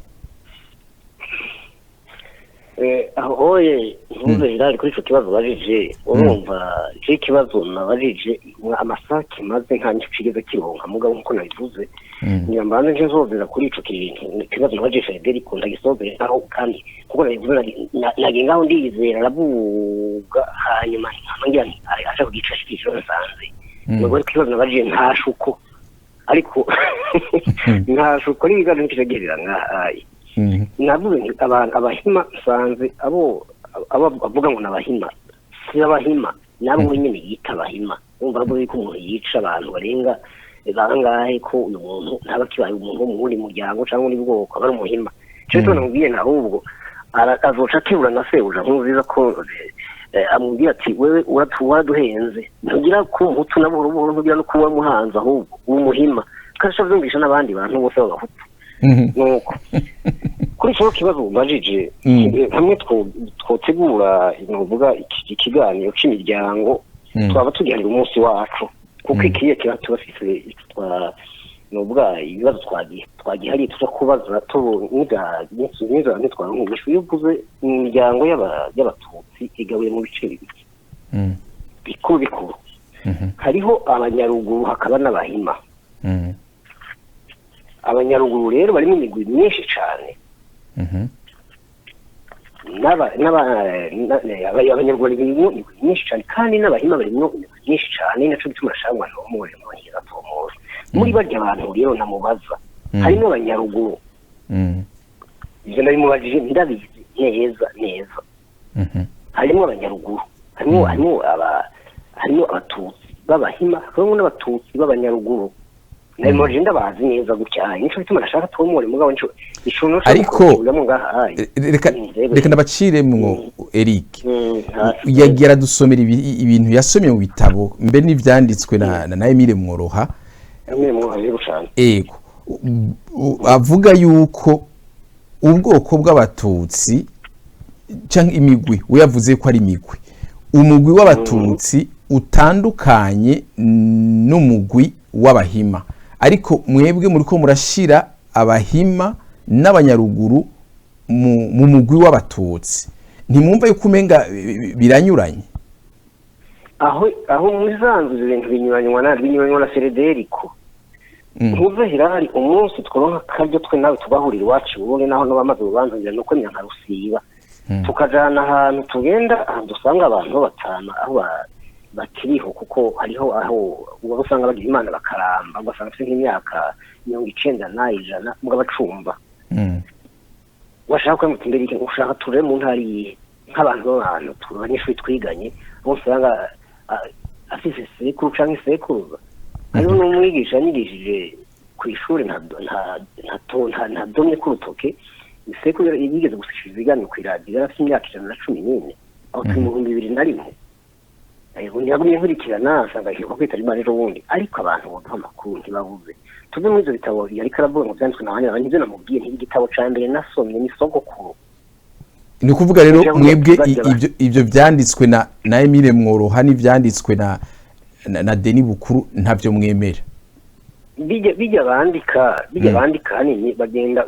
C: Oye ntuze irari kuri ico kibazo bajije, urumva iki kibazo nabajije amasaki maze nka ncigeze kironka mugabo nkuko nabivuze, nyambanze nje nzobera kuri ico kibazo nabajije Frederic ndagisozera aho kandi kuko nabivuze nagengaho ndizera aravuga hanyuma nkamangira aje kugica shikiro nsanze ngo kibazo nabajije ntashuko ariko ntashuko ari bigaje nkigerera ngahaye. Navuze abahima sanze abo bavuga ngo nabahima si abahima nabo nyine yita abahima. Umva bavuze ko umuntu yica abantu barenga bangahe ko uyu muntu ntaba kibaye umuntu mu wundi muryango cyangwa muri bwoko aba ari umuhima. Cyo tonamubwiye nahubwo azoca kibura na sebuja nkuziza ko amubwira ati wewe uratuwaduhenze ntugira ko umutu na buhoro ntugira no kuba muhanza ahubwo umuhima kasha vyumvisha n'abandi bantu bose bagahutu. Nuko kuri cyo kibazo bajije hamwe twotegura novuga ikiganiro cy'imiryango twaba tugiharira umunsi wacu kuko ikiye kiba tubafise novuga ibibazo twagihariye tuza kubaza niga ntitwaronka yuvuze imiryango y'abatutsi igabuye mu bice bibiri bikuru hariho abanyaruguru hakaba n'abahima. Abanyaruguru rero bari mu migwi myinshi cyane abanyaruguru bari myinshi cyane kandi n'abahima bari myinshi cyane naco bituma shangwa no mu ngira tomora muri barya abantu rero namubaza harimo abanyaruguru ivyo nari mubajije ndabizi neza harimo abanyaruguru harimo abatutsi b'abahima harimo n'abatutsi b'abanyaruguru. Nari ndabazi neza gutya nico bituma nashaka tomore mugabo nico ishono
A: ariko reka ndabaciremwo Eric yagira dusomera ibintu yasomye mu bitabo mbe n'ivyanditswe na Emile Mworoha. Ego avuga yuko ubwoko bw'abatutsi canke imigwi uyavuze ko ari imigwi, umugwi w'abatutsi utandukanye n'umugwi w'abahima, ariko mwebwe muri ko murashira abahima n'abanyaruguru mu mugwi w'abatutsi, ntimwumva yuko umenga biranyuranye?
C: aho muzanzu ibintu binyuranywa na Frederico ntuve hirari umunsi tworonka karyo twe nawe tubahurira iwacu ubundi naho no bamaze ubanzanira nuko nyanka rusiba tukajana ahantu tugenda ahantu dusanga abantu batana aho bakiriho kuko hariho aho usanga bagira Imana bakaramba ugasanga afite nk'imyaka 90 na 100 mugabo bacumba washaka kwemutembera iki ushaka ture mu ntari nk'abantu abanyeshuri twiganye bose usanga afise sekuru canke sekuruza hariho n'umwigisha yanyigishije ku ishuri nta domye ku rutoke sekuru yigeze gushikiriza ibiganiro ku radio yarafite imyaka 114 aho turi mu 2001 yagumye nkurikirana asanga ko kwitari Imana ejo bundi ariko abantu boduha amakuru ntibabuze tuve muri ivyo bitabo yari karavuga ngo vyanditswe n'abandi n'ivyo namubwiye n'igitabo ca mbere nasomye ni sogokuru.
A: Ni kuvuga rero mwebwe ivyo vyanditswe na Emile Mworoha n'ivyanditswe na Denis Bukuru ntavyo mwemera
C: bijya bandika hanini bagenda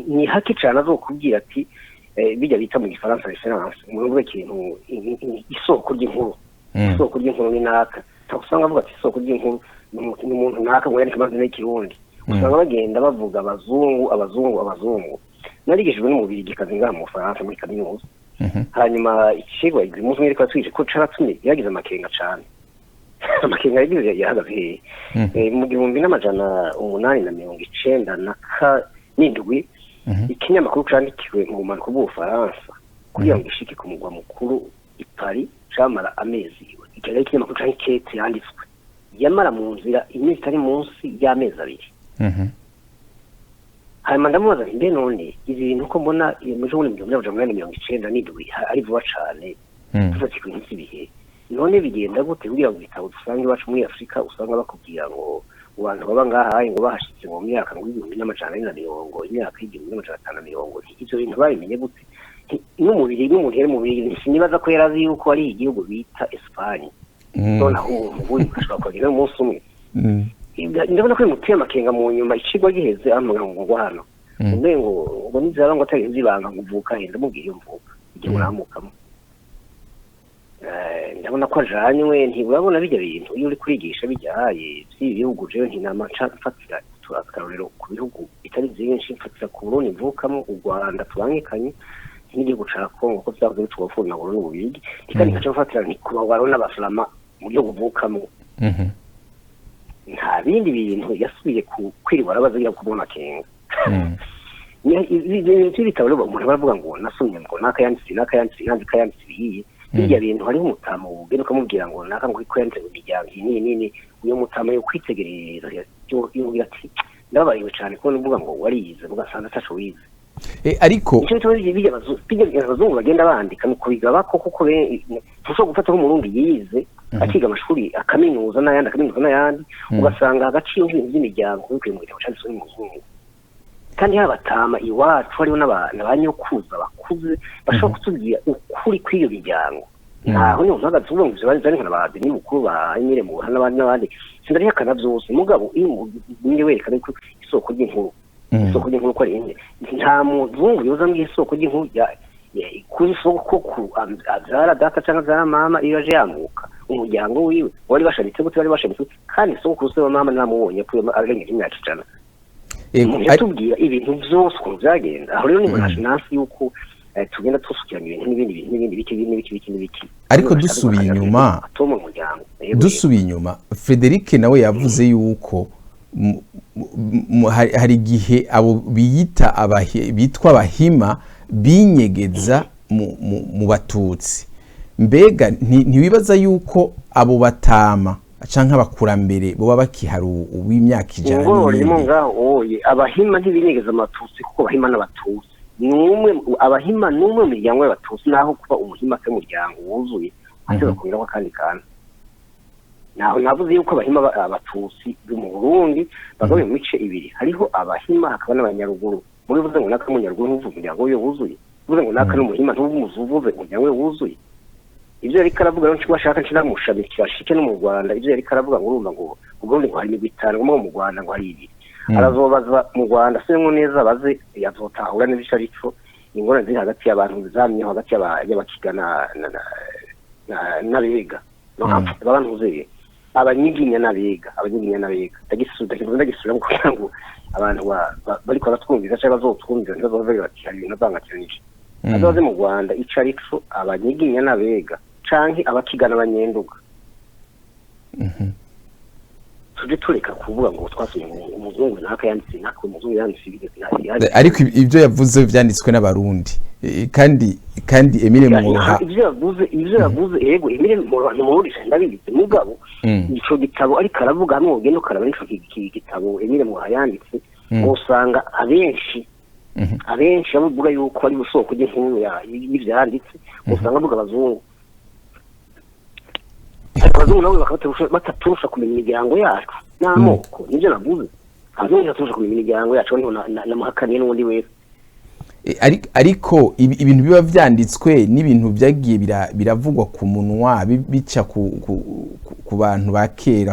C: ni haki cyane azokubwira ati bijya bita mu gifaransa reference mu kintu isoko ry'inkuru ni naka usanga avuga ati isoko ry'inkuru ni umuntu naka ngo yandike amazina y'ikirundi usanga bagenda bavuga abazungu narigishijwe n'umubiri gikazi ngaha mu Bufaransa muri kaminuza hanyuma ikigwa umunsi umwe reka twije ko caratumye yagize amakenga cyane amakenga yagize yahagaze mu 1897 ikinyamakuru candikiwe mu bumanuko bw'Ubufaransa kugira ngo ishike ku mugwa mukuru i Paris camara amezi ikigera ikinyamakuru cankete yanditswe yamara mu nzira iminsi itari munsi y'amezi abiri hanyuma ndamubaza mbe none ibintu ko mbona mu joro 1997 ari vuba cane tufite ku minsi bihe none bigenda gute kugira ngo bitabo dusange iwacu muri Afrika usanga bakubwira ngo abantu baba ngaha ngo bahashitse mu myaka ngo 1940 imyaka 1950 ivyo bintu babimenye gute n'umubiri n'umuntu yari mubiri sinibaza ko yarazi yuko ari igihugu bita Espagne none aho ubu ashobora kugira umunsi umwe ndabona ko muteye amakenga mu nyuma icigwa giheze amuga ngo hano ngo nizaba ngo atari nzibanga nguvuka henda mubwire mvuka igihe muramukamo ndabona ko ajanywe ntiburabona bijya bintu iyo uri kurigisha bijyaye by'ibihugu jewe ntinama mfatira turakarorero ku bihugu bitari byinshi mfatira ku Burundi mvukamo u Rwanda tubangikanye n'igihugu ca Kongo ko byavuze bitugofuna ngo n'ububigi kandi gaca mfatira ni kuba waro n'abaflama mu byo buvukamo nta bindi bintu yasubiye kwiriwa arabaza kubona amakenga ibintu bitabo umuntu baravuga ngo nasomye ngo nakayanditse biyiye bijya bintu hariho umutamo ugenda ukamubwira ngo naka ngo ikwente mu miryango nini uyo mutamo yo kwitegereza yogira ati ndabariwe cyane kubona uvuga ngo warize ugasanga ataco wize
A: ariko
C: icyo cyo bijya abazungu bagenda bandika nuko bigaba kuko ntushobora gufata nk'umurundi yize akiga amashuri akaminuza n'ayandi ugasanga agaciro by'imiryango bikwiye mu gitabo cyanditswe n'umuzungu kandi habatama iwacu hariho n'abanyokuza bakuze bashobora kutubwira ukuri kw'iyo miryango ntaho niho mpagaze uvuga ngo ivyo bari nk'abazi ni mukuru ba Emile Muha n'abandi sindari hakana vyose mugabo iyo niwe werekana ko isoko ry'inkuru ko ari inde nta muzungu yoza mu isoko ry'inkuru kuri isoko ko abyara data cyangwa abyara mama iyo aje yamuka umuryango wiwe wari bashamitse kandi isoko kuri wa mama namubonye ko arengeje imyaka 100 yatubwira ibintu byose ukuntu byagenda aho rero niba nasi yuko tugenda tusukiranya ibintu n'ibindi
A: ariko dusubiye inyuma Frederic nawe yavuze yuko hari igihe abo bitwa abahima binyegeza mu batutsi mbega ntiwibaza yuko abo batama canke abakurambere boba bakihari uw'imyaka ijana
C: abahima ntibinyegeza amatutsi kuko abahima n'abatutsi abahima n'umwe mu miryango y'abatutsi naho kuba umuhima ke muryango wuzuye ateza kugira ko kandi naho navuze yuko abahima abatutsi mu Burundi bagawe mu mice ibiri hariho abahima hakaba n'abanyaruguru muri vuze ngo naka munyaruguru ntuvuze umuryango we wuzuye vuze ngo naka n'umuhima ntumuzuvuze umuryango we wuzuye ivyo yari karavuga ngo bashaka nshira mushamikira shike no mu Rwanda ivyo yari karavuga ngo urumva ngo Burundi ngo hari imigwitano mu Rwanda ngo hari ibiri arazobaza mu Rwanda sengo neza baze yazotahura n'ibisharico ingorane ziri hagati y'abantu zamye hagati y'abakigana n'abega no abantu uzeye abanyiginya n'abega ndagisubira kugira ngo abantu bari ko batwumviza cyangwa bazotwumviza ntibazove bati hari ibintu bangakiranije azoze mu Rwanda icarico abanyiginya n'abega canke abakigana abanyenduga tuje tureka kuvuga ngo twasuye umuzungu naka yanditse naka umuzungu yanditse
A: ariko ibyo yavuze vyanditswe n'abarundi kandi Emile Muha
C: ibyo yavuze yego Emile Muha n'umurundi ndabizi mugabo ico gitabo ari karavuga hamwe ugenda ukaraba ico gitabo Emile Muha yanditse usanga abenshi bavuga yuko ari usoko ry'inkuru y'ivyanditse usanga avuga abazungu abazungu nabo bakaturusha kumenya imiryango yacu n'amoko nibyo navuze abazungu baturusha kumenya imiryango yacu n'amahakaniye n'ubundi wese
A: ariko ibintu biba vyanditswe n'ibintu byagiye biravugwa ku munwa bica ku bantu bakera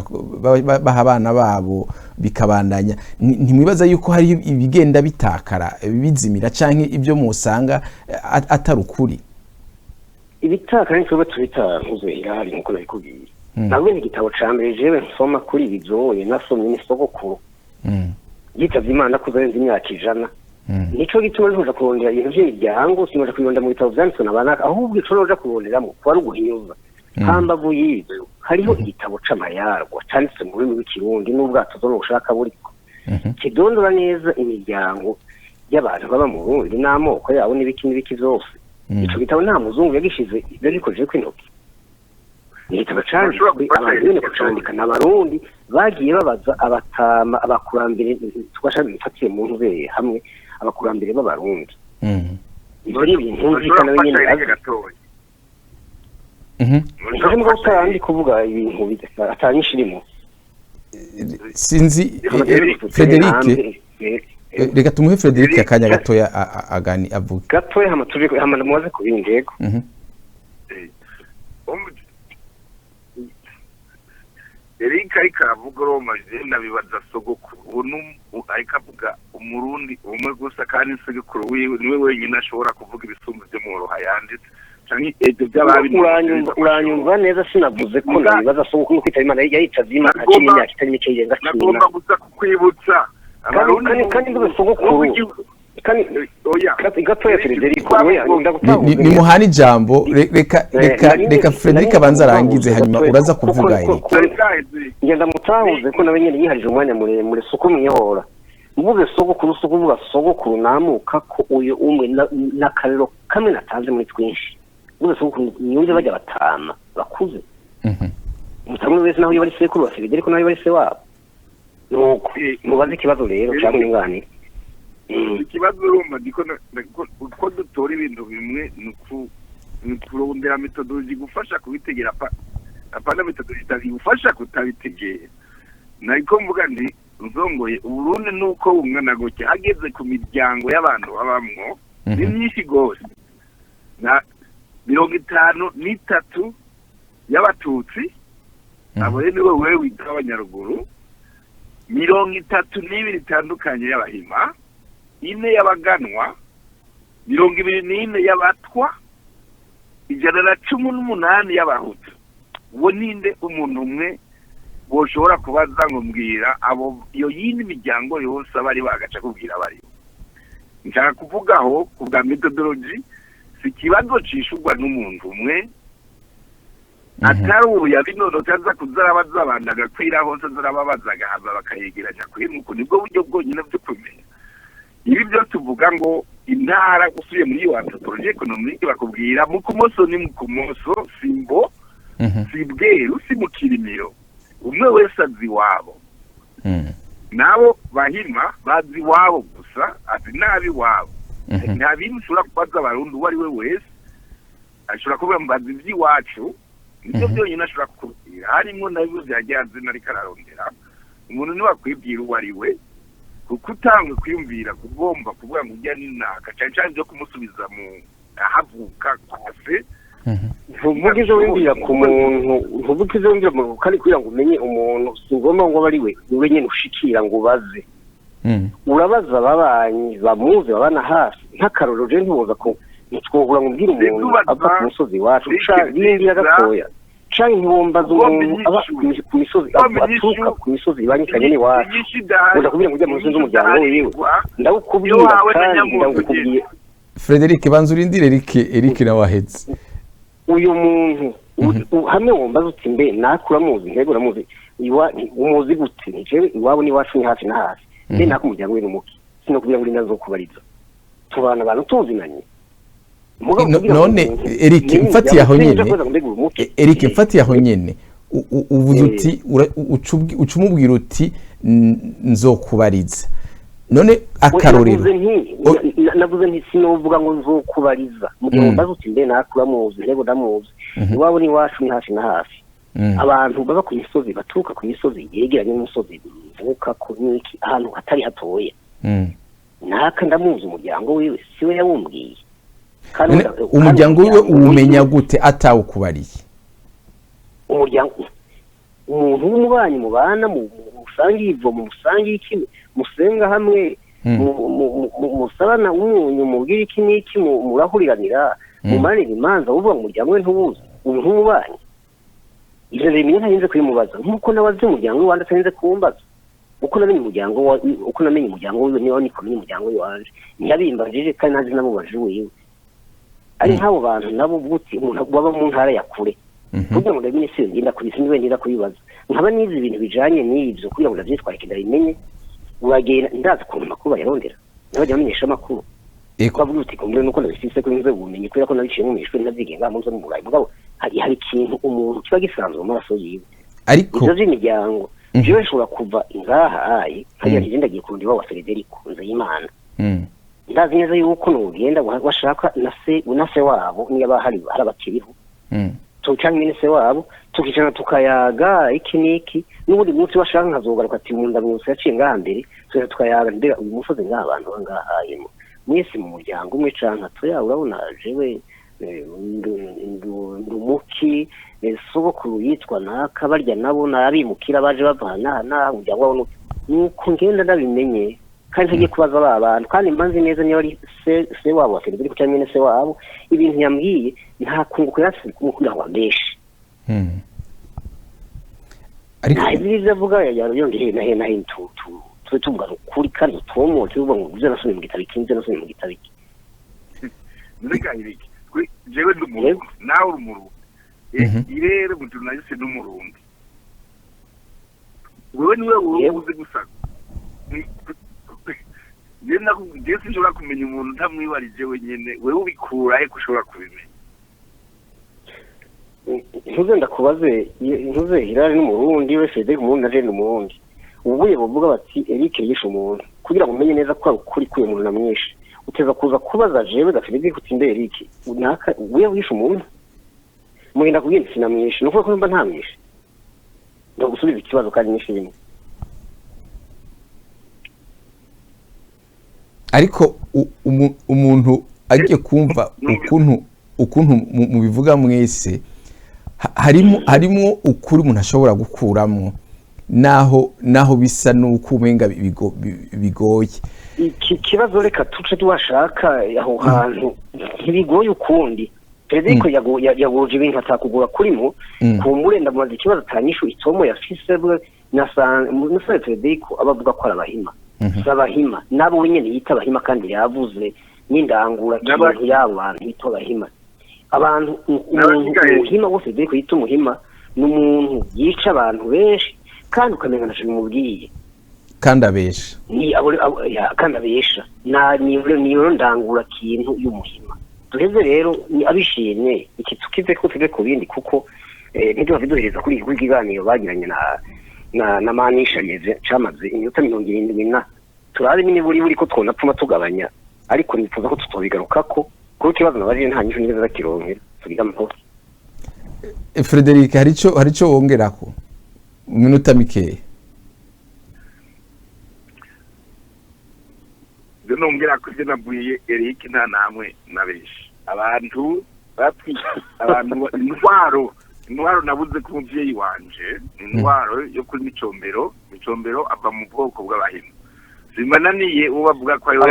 A: baha abana babo bikabandanya ntimwibaza yuko hari ibigenda bitakara bizimira canke ibyo musanga atari ukuri
C: ibitakara n'icyo tubitahuze irahari nkuko nabikubwiye ntabwo igitabo ca mbere jewe nsoma kuri bizoye nasomye n'isogokuru yitavye Imana kuzarenza imyaka 100 nico gituma ntuja kurondera ibintu by'imiryango sinoja kuyonda mu bitabo vyanditswe n'abanaka ahubwo ico noja kuronderamo kuba ruguhinyuza hambavu y'ibyo hariho igitabo c'amayarwa canditswe mu rurimi rw'ikirundi n'ubwato zo ushaka buriko kidondora neza imiryango y'abantu baba mu Burundi n'amoko yabo n'ibiki vyose ico gitabo nta muzungu yagishize ibyo gikojeje kw'intoki igitabo canditswe abantu bene kucandika n'abarundi bagiye babaza abatama abakurambere twashaka mu ntuze hamwe abakurambere b'abarundi ibyo ni ibintu bikana nyine ntabwo utandi kuvuga ibintu atanyishirimo
A: sinzi Frederic reka tumuhe Frederic akanya gatoya agani avuga
C: gatoya hama muwaze kubindego
B: Erika ikavuga Roma jenda bibaza sogokuru ariko avuga umurundi umwe gusa kandi sogokuru wiwe niwe wenyine ashobora kuvuga ibisumbu byo mu roha yanditse canke ibyo by'ababi
C: uranyumva neza sinavuze ko nabibaza sogokuru kwita Imana yayitavye Imana akiri imyaka itari mike yenga
B: nagomba gusa kukwibutsa
C: abarundi kandi ndube sogokuru kandi oya gatoya Frederic
A: ni muhani jambo reka Frederic abanza arangize hanyuma uraza kuvuga
C: ngenda mutahuze ko nawe nyene yiharije umwanya muremure suko mwihora mvuze sogokuru sukuvuga sogokuru namuka ko uyo umwe n'akarero kamwe natanze muri twinshi mvuze sogokuru nyunze bajya batama bakuze mutamwe wese naho yari sekuru wa Frederic naho yari se wabo nuko mubaze ikibazo rero cyangwa ingani
B: ikibazo urumva uko dutora ibintu bimwe ni kurondera metodologi gufasha kubitegera apana metodologi igufasha kutabitegera nariko mvuga ndi nzongoye Uburundi nuko umwana goke hageze ku miryango y'abantu babamwo ni myinshi gose na 53 y'abatutsi abo rero niwe wewe wita abanyaruguru 32 itandukanye y'abahima 4 y'abaganwa 24 y'abatwa 118 y'abahutu uwo ninde umuntu umwe boshobora kubaza ngo mbwira abo iyo yindi miryango yose abari bagaca kubwira bari nshaka kuvugaho kubwa methodology si kibazo cishurwa n'umuntu umwe ataru yabinono taza kuzarabaza abandaga kwira hose zarababazaga hava bakayegeranya kwimuko nibwo buryo bwonyine byo kumenya ibi byo tuvuga ngo intara gusuye muri iyo anthropologie économique bakubwira mu kumoso ni mu kumoso simbo sibweru si mu kirimiro umwe wese azi wabo nabo bahima bazi wabo gusa ati nabi wabo nta bintu ushobora kubaza abarundi uwo ari we wese ashobora kuvuga mbazi iby'iwacu nibyo byonyine ashobora kukubwira harimo nabyo byagenze nari kararondera umuntu niwe akwibwira uwo ari we kuko utangwe kwiyumvira kugomba kuvuga ngo ujya n'inaka cyane cyane byo kumusubiza mu ahavuka kwase
C: ntuvugize w'imbira ku muntu ntuvugize w'imbira mu kandi kugira ngo umenye umuntu singomba ngo bari we niwe nyine ushikira ngo ubaze urabaza ababanyi bamuzi babana hafi nk'akarorero je ntuboza ko nitwogura ngo mbwira umuntu ava ku musozi wacu yingira gatoya canke ntiwombaza umuntu aba ku misozi aturuka ku misozi ibanyikanye n'iwacu uza kubwira ngo ujya mu nzu z'umuryango wiwe ndawukubwira kandi ndawukubwiye
A: Frederic banza urindire Eric na wahetse
C: uyu muntu hamwe wombaza uti mbe nakura muzi ntego uramuzi umuzi gute nijewe iwabo ni wacu ni hafi na hafi mbe nako umuryango wiwe n'umuki sino kubwira ngo nazo kubariza tubana abantu tuzinanye
A: none Eric mfatiye aho nyene Eric mfatiye aho nyene uvuze uti ucumubwira uti nzokubariza none akarorero
C: navuze nti sinovuga ngo nzokubariza mugihe mbaza uti mbe nakura muzi ntego ndamuzi iwabo ni wacu ni hafi na hafi abantu baba ku misozi baturuka ku misozi yegeranye n'umusozi mvuka ku niki ahantu hatari hatoye naka ndamuzi umuryango wiwe siwe yawumbwiye
A: umuryango wiwe umenya gute atawukubariye
C: umuryango umuntu w'umubanyi mubana musangiye ivomo musangiye iki musenga hamwe musabana umunyu mubwira iki n'iki murahuriranira mumanira imanza uvuga mu muryango we ntubuzi umuntu w'umubanyi ivyo bimenye ntarinze kubimubaza nk'uko nabaze umuryango we wandi atarinze kuwumbaza uko namenye umuryango wiwe niho niko menye umuryango we wanje ntiyabimbajije kandi nazi namubajije wiwe ari nk'abo bantu nabo buti umuntu waba mu ntara ya kure kugira ngo ndamenye se ngenda kubibaza nkaba nizi ibintu bijanye n'ivyo kugira ngo ndavyitwarike ndabimenye uragenda ndazi ukuntu amakuru bayarondera n'abajya bamenyesha amakuru bavuga uti kumbe nuko ndabifise ko nze ubumenyi kubera ko nabiciye mu mishuri navyigenga mu nzo mu burayi mugabo hari ikintu umuntu kiba gisanzwe mu maraso yiwe ariko ivyo vy'imiryango jewe nshobora kuva ngaha hariya ntigenda agiye kurunda iwabo wa Frederico Nzeyimana ndazi neza yuko nugenda washaka na se wabo niba hari abakiriho tucanye nyine se wabo tukicana tukayaga iki niki n'ubundi munsi washaka nkazogaruka ati mu ndabutse yaciye ngaha mbere tukayaga mbere uyu musozi ngaha abantu bangahayemo mwese mu muryango umwe canka toya urabona jewe ndumuki sogokuru yitwa naka barya nabo nabimukira baje bavana umuryango wabo nuko ngenda ndabimenye kandi ntagiye kubaza ba bantu kandi mbanze neza niba ari se wabo wa Frederico cyangwa nyine se wabo ibintu yambwiye nta kunguko yasi kumukunda ngo ameshe ariko ibyo avuga yongeye na hintu tuvuga kuri kandi tomo tuvuga ngo uze nasone mu gitabo kinze nasone mu gitabo iki
B: ndika iriki jewe ndumuru nawe urumuru irere mu journaliste n'umurundi wewe niwe uzi gusa je sinshobora kumenya umuntu ntamwibarije wenyene wewe ubikura he kushobora kubimenya
C: ntuze ndakubaze ntuze Hilary n'umurundi we Frederico umurundi naje n'umurundi ubuye bavuga bati Eric yishe umuntu kugira ngo umenye neza ko kuri kuye umuntu namwishe uteza kuza kubaza jewe da Frederico utinde Eric unaka wewe wishe umuntu murinda kubwira sinamwishe nuko ko mba ntamwishe ndagusubiza ikibazo kandi nishimye
A: ariko umuntu agiye kumva ukuntu mubivuga mwese harimo ukuri umuntu ashobora gukuramo naho bisa nuko umenga bigoye
C: iki kibazo reka tuce tuwashaka aho hantu ntibigoye ukundi Frederico yagoje ibintu atakugura kurimo kumbure ndamaze ikibazo atanyishu itomo yafise na Frederico abavuga ko arabahima zabahima nabo nyene yita abahima kandi yavuze n'indangura kintu y'abantu yita abahima abantu umuhima wose Frederico yita umuhima n'umuntu yica abantu benshi kandi ukamenya nasho bimubwiye
A: kandi abesha
C: kandi abesha niyo ndangura kintu y'umuhima tuheze rero abishimye iki tukize ko tuge ku bindi kuko nibyo baviduhereza kuri iki kiganiro bagiranye na manisha yeze camaze iminota 70 turabe nyine buri ko twonapfuma tugabanya ariko nifuza ko tutobigarukako kuko kibazo nabaje nta nyisho nigeze zakironkera tugiga amahoro
A: Frederico harico wongerako mu minota mikeya
B: nongera ko je nabwiye Eric nta namwe nabeshi abantu intwaro nabuze ku muvyeyi wanje intwaro yo kuri Micombero ava mu bwoko bw'abahima zimananiye uwo bavuga ko ayo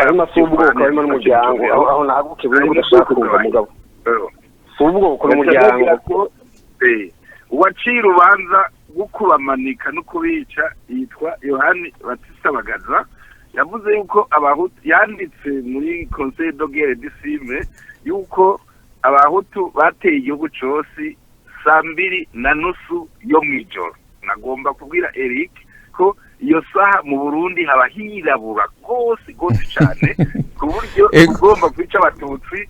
C: ubwoko harimo n'umuryango aho nahaguke buri udashaka kumva mugabo ubwoko n'umuryango
B: uwaciye urubanza gukubamanika no kubica yitwa Yohani Batista Bagaza yavuze yuko abahutu yanditse muri Conseil de Guerre d'Isime yuko abahutu bateye igihugu cyose 2:30 yo mwijoro nagomba kubwira Eric ko iyo saha mu Burundi haba hirabura gose cyane ku buryo ugomba kwica abatutsi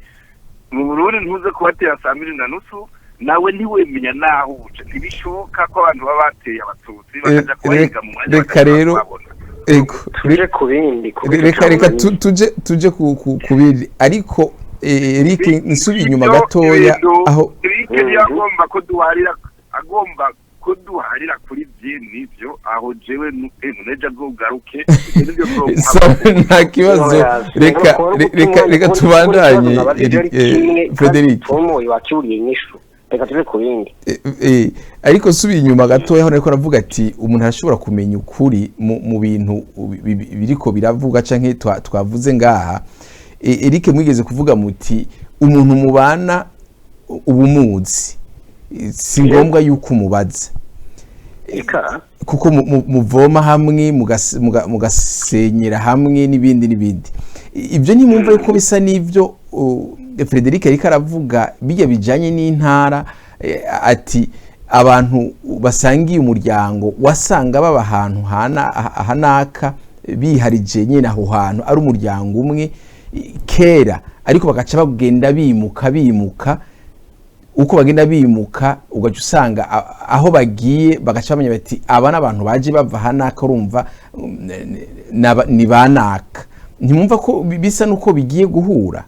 B: mu Burundi ntuze kubatera 2:30 nawe ntiwemenya naho ubuce ntibishoka ko abantu baba bateye abatutsi bakaja kurenga mu mwanya
A: reka rero
C: tuje kubindi
A: reka tuje kubindi ariko Eric nsubi inyuma gatoya aho
B: Eric yagomba ko duharira kuri byinivyo aho jewe neja bwogaruke
A: nta kibazo reka tubandanye
C: Frederico tomo yakuriye inyishu reka tuve ku bindi
A: ariko subiye inyuma gatoya ariko aravuga ati umuntu arashobora kumenya ukuri mu bintu biriko biravuga canke twavuze ngaha. Eric mwigeze kuvuga muti umuntu mubana ubumuzi si ngombwa yuko umubaza kuko muvoma hamwe mugasenyera hamwe n'ibindi. Ibyo ntimwumva yuko bisa n'ivyo Frederic ariko aravuga bijya bijanye n'intara, ati abantu basangiye umuryango wasanga baba ahantu hanaka biharije nyine aho hantu ari umuryango umwe kera, ariko bagaca bagenda bimuka uko bagenda bimuka ugaca usanga aho bagiye bagaca bamenya bati aba n'abantu baje bava hanaka, urumva ni banaka. Ntimwumva ko bisa nuko bigiye guhura?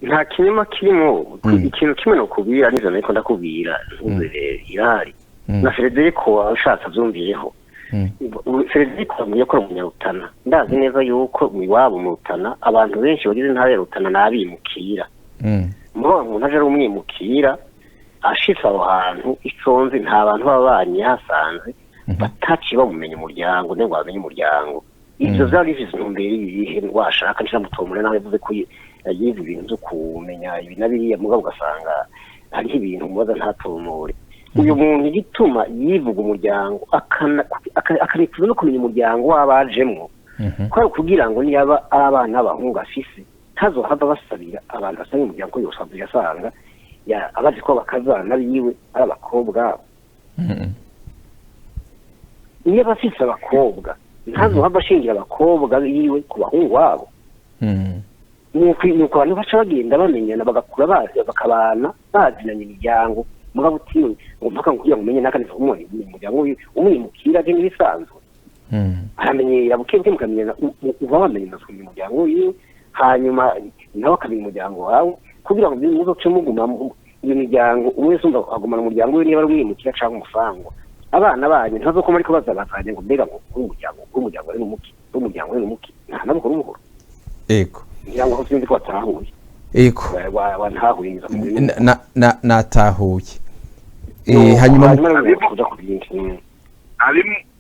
C: Nta kinyuma kirimo, ikintu kimwe no kubira nizo niko ndakubwira irahari. Na Federico ashatse avyumviyeho. Federico yamubwiye ko umunyarutana, ndazi neza yuko iwabo mu Rutana abantu benshi bagize intara ya Rutana nabimukira. Mubo umuntu aje ari umwimukira ashitse aho hantu iconze nta bantu babanye hasanze bataci bamumenya umuryango nego bamenye umuryango. Ivyo vyari bifise intumbero ibihe washaka nshamutomure nawe yavuze ko yize ibintu byo kumenya ibi nabiriya mugabo ugasanga hariho ibintu mubaza ntatomure. Uyu muntu igituma yivuga umuryango akanifuza no kumenya umuryango w'abajemwo ko kugira ngo niyaba abana b'abahungu afise tazohava basabira abantu basanga umuryango yose azasanga abazi ko bakazana biwe ari abakobwa. Niyo bafise abakobwa ntazohava ashingira abakobwa biwe ku bahungu wabo. Nuko abantu baca bagenda bamenyana bagakura bazi bakabana bazinanye imiryango mugabo utiwe ngo mpaka kugira ngo umenye nakaniza umwe umuryango umwimukira je n'ibisanzwe. Aramenyera buke mukamenyana uba wamenyana ku muryango yiwe, hanyuma nawe akamenya umuryango wawe kugira ngo muzoce muguma iyo miryango umwe wese agumana umuryango we niba ari umwimukira cyangwa umufangwa. Abana banyu ntazokoma ariko bazabazanye ngo mbega ngo umuryango ari n'umuki nta nabukuru umuhoro.
A: Ego
C: ngira ngo sinzi ko atahuye.
A: Ego
C: wantahuye
A: natahuye. Hanyuma
C: kuja ku bindi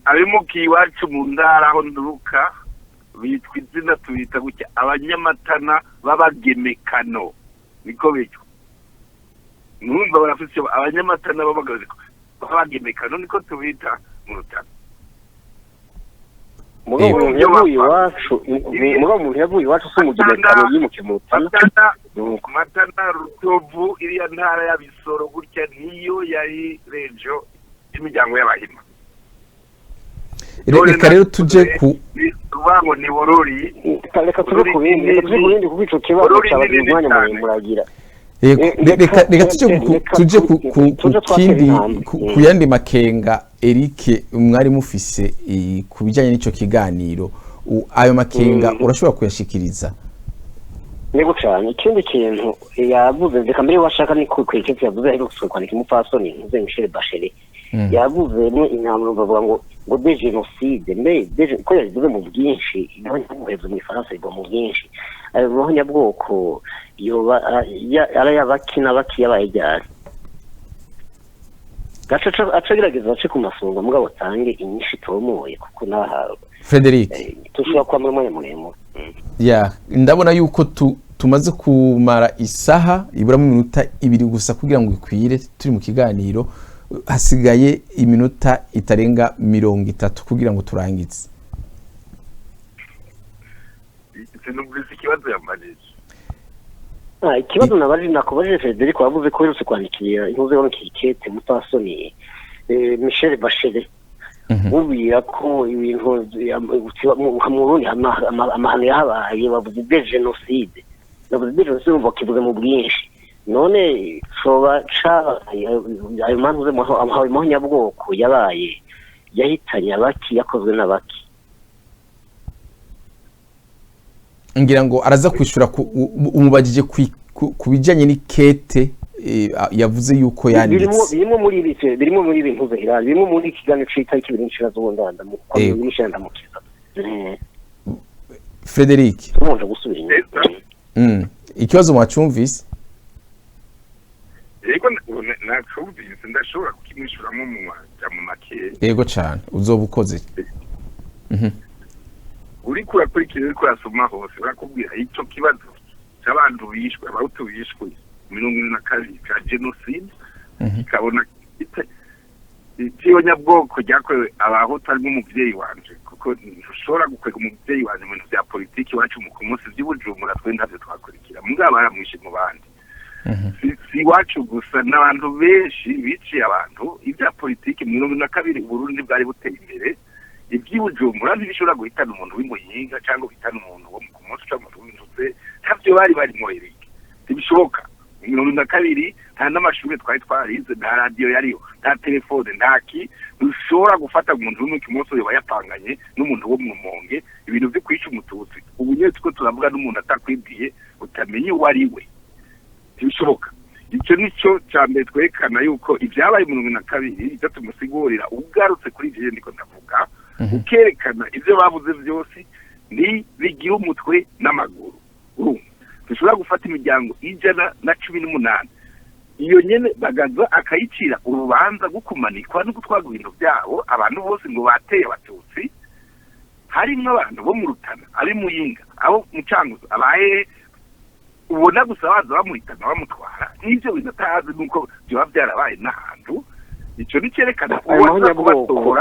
B: abimukiye iwacu mu ndara aho nduruka bitwa izina tubita gutya abanyamatana b'abagemekano niko bityo. Numva barafise abanyamatana b'abagemekano niko tubita mu Rutana.
C: Mugabo umuntu yavuye iwacu se umugemekano yimukiye mu Rutana.
B: Matana Rutovu iriya ntara ya Bisoro gutya niyo yari rejo imiryango y'abahima.
A: Reka rero tuje ku
B: bango ni Borori.
C: Reka tuje ku bindi kuko ico kibazo cy'abantu umwanya muragira.
A: Reka tuje ku kindi ku yandi makenga Eric mwari mufise ku bijanye n'ico kiganiro. Ayo makenga urashobora kuyashikiriza?
C: Nego cyane ikindi kintu yavuze reka mbere washaka ni kwiketse yavuze ariko kwandika umupfasoni ntuze Michel Bachelet yavuze no inamuro bavuga ngo de genocide mais ko yavuze mu bwinshi n'abavuze mu Faransa ibo mu bwinshi ayo nyabwoko yoba ara yabakina bakiya bayijyana acagerageza ace ku masonga mugabo tange inyinshi tomoye kuko naha
A: Frederic
C: tushobora kwa muremure.
A: Ndabona yuko tumaze kumara isaha ibura mu minota 2 gusa kugira ngo ikwire turi mu kiganiro, hasigaye iminota itarenga 30 kugira ngo turangize.
B: Sinumvise ikibazo yambanije.
C: Ikibazo nakubaje Frederic wavuze ko yose kwandikira intuze yo kikete mupfasoni Michel Bachelet. Ubira ko ibintu mu Burundi amahano yahabaye bavuze de genocide. Bavuze de genocide bakivuze mu bwinshi. None shoba ayo mantuze mu nyabwoko yabaye yahitanye abaki yakozwe n'abaki.
A: Ngira ngo araza kwishura umubajije kubijanye n'ikete yavuze yuko yanditse
C: birimo muri ibintu zahirali birimo muri kiganiro cita ikibiri nshirazo ndanda mu kwishanda mu kiza.
A: Frederic
C: umuntu gusubira inyuma.
A: Ikibazo mwacumvise
B: yego nacumbise ndashobora kukimwishuramwo mu make
A: yego cyane uzoba ukoze
B: uri kurakurikira uri kurasoma hose urakubwira icyo kibazo cy'abantu bishwe abahutu bishwe 2022 ka genocide ikabona nyabwoko ryakorewe abahutu harimo umubyeyi wanje kuko ntushobora gukwega umubyeyi wanje mu bintu bya politiki iwacu ku munsi by'ubujumbura twe ntavyo twakurikira mugabo baramwishe mu bandi si iwacu gusa n'abantu benshi biciye abantu ibya politiki mu 2022 Burundi bwari buteye imbere iby'ubujumbura ntibishobora guhitana umuntu w'imuyinga cyangwa guhitana umuntu wo ku munsi cyangwa umuntu w'intuze ntavyo bari barimo Eric ntibishoboka 2022 nta n'amashuri twari twarize nta radio yariyo nta telefone ntaki ushobora gufata umuntu w'umuki munsi yo bayapanganye n'umuntu wo mu Monge ibintu byo kwica umututsi ubu nyine tuko turavuga n'umuntu atakwibwiye utamenye wari we ntibishoboka icyo nicyo cyambere twerekana yuko ibyabaye mu 2022 icyo tumusigurira ugarutse kuri ivyo ndiko ndavuga ukerekana ivyo bavuze byose ni bigira umutwe n'amaguru dushobora gufata imiryango 118 iyo nyene bagaza akayicira urubanza gukumanikwa no gutwaga ibintu byabo abantu bose ngo bateye abatutsi harimo abantu bo mu Rutana ari muyinga abo mu Cankuzo abaye ubona gusa baza bamuhitana bamutwara n'ibyo binatazi nuko byo byarabaye n'ahantu icyo nicerekana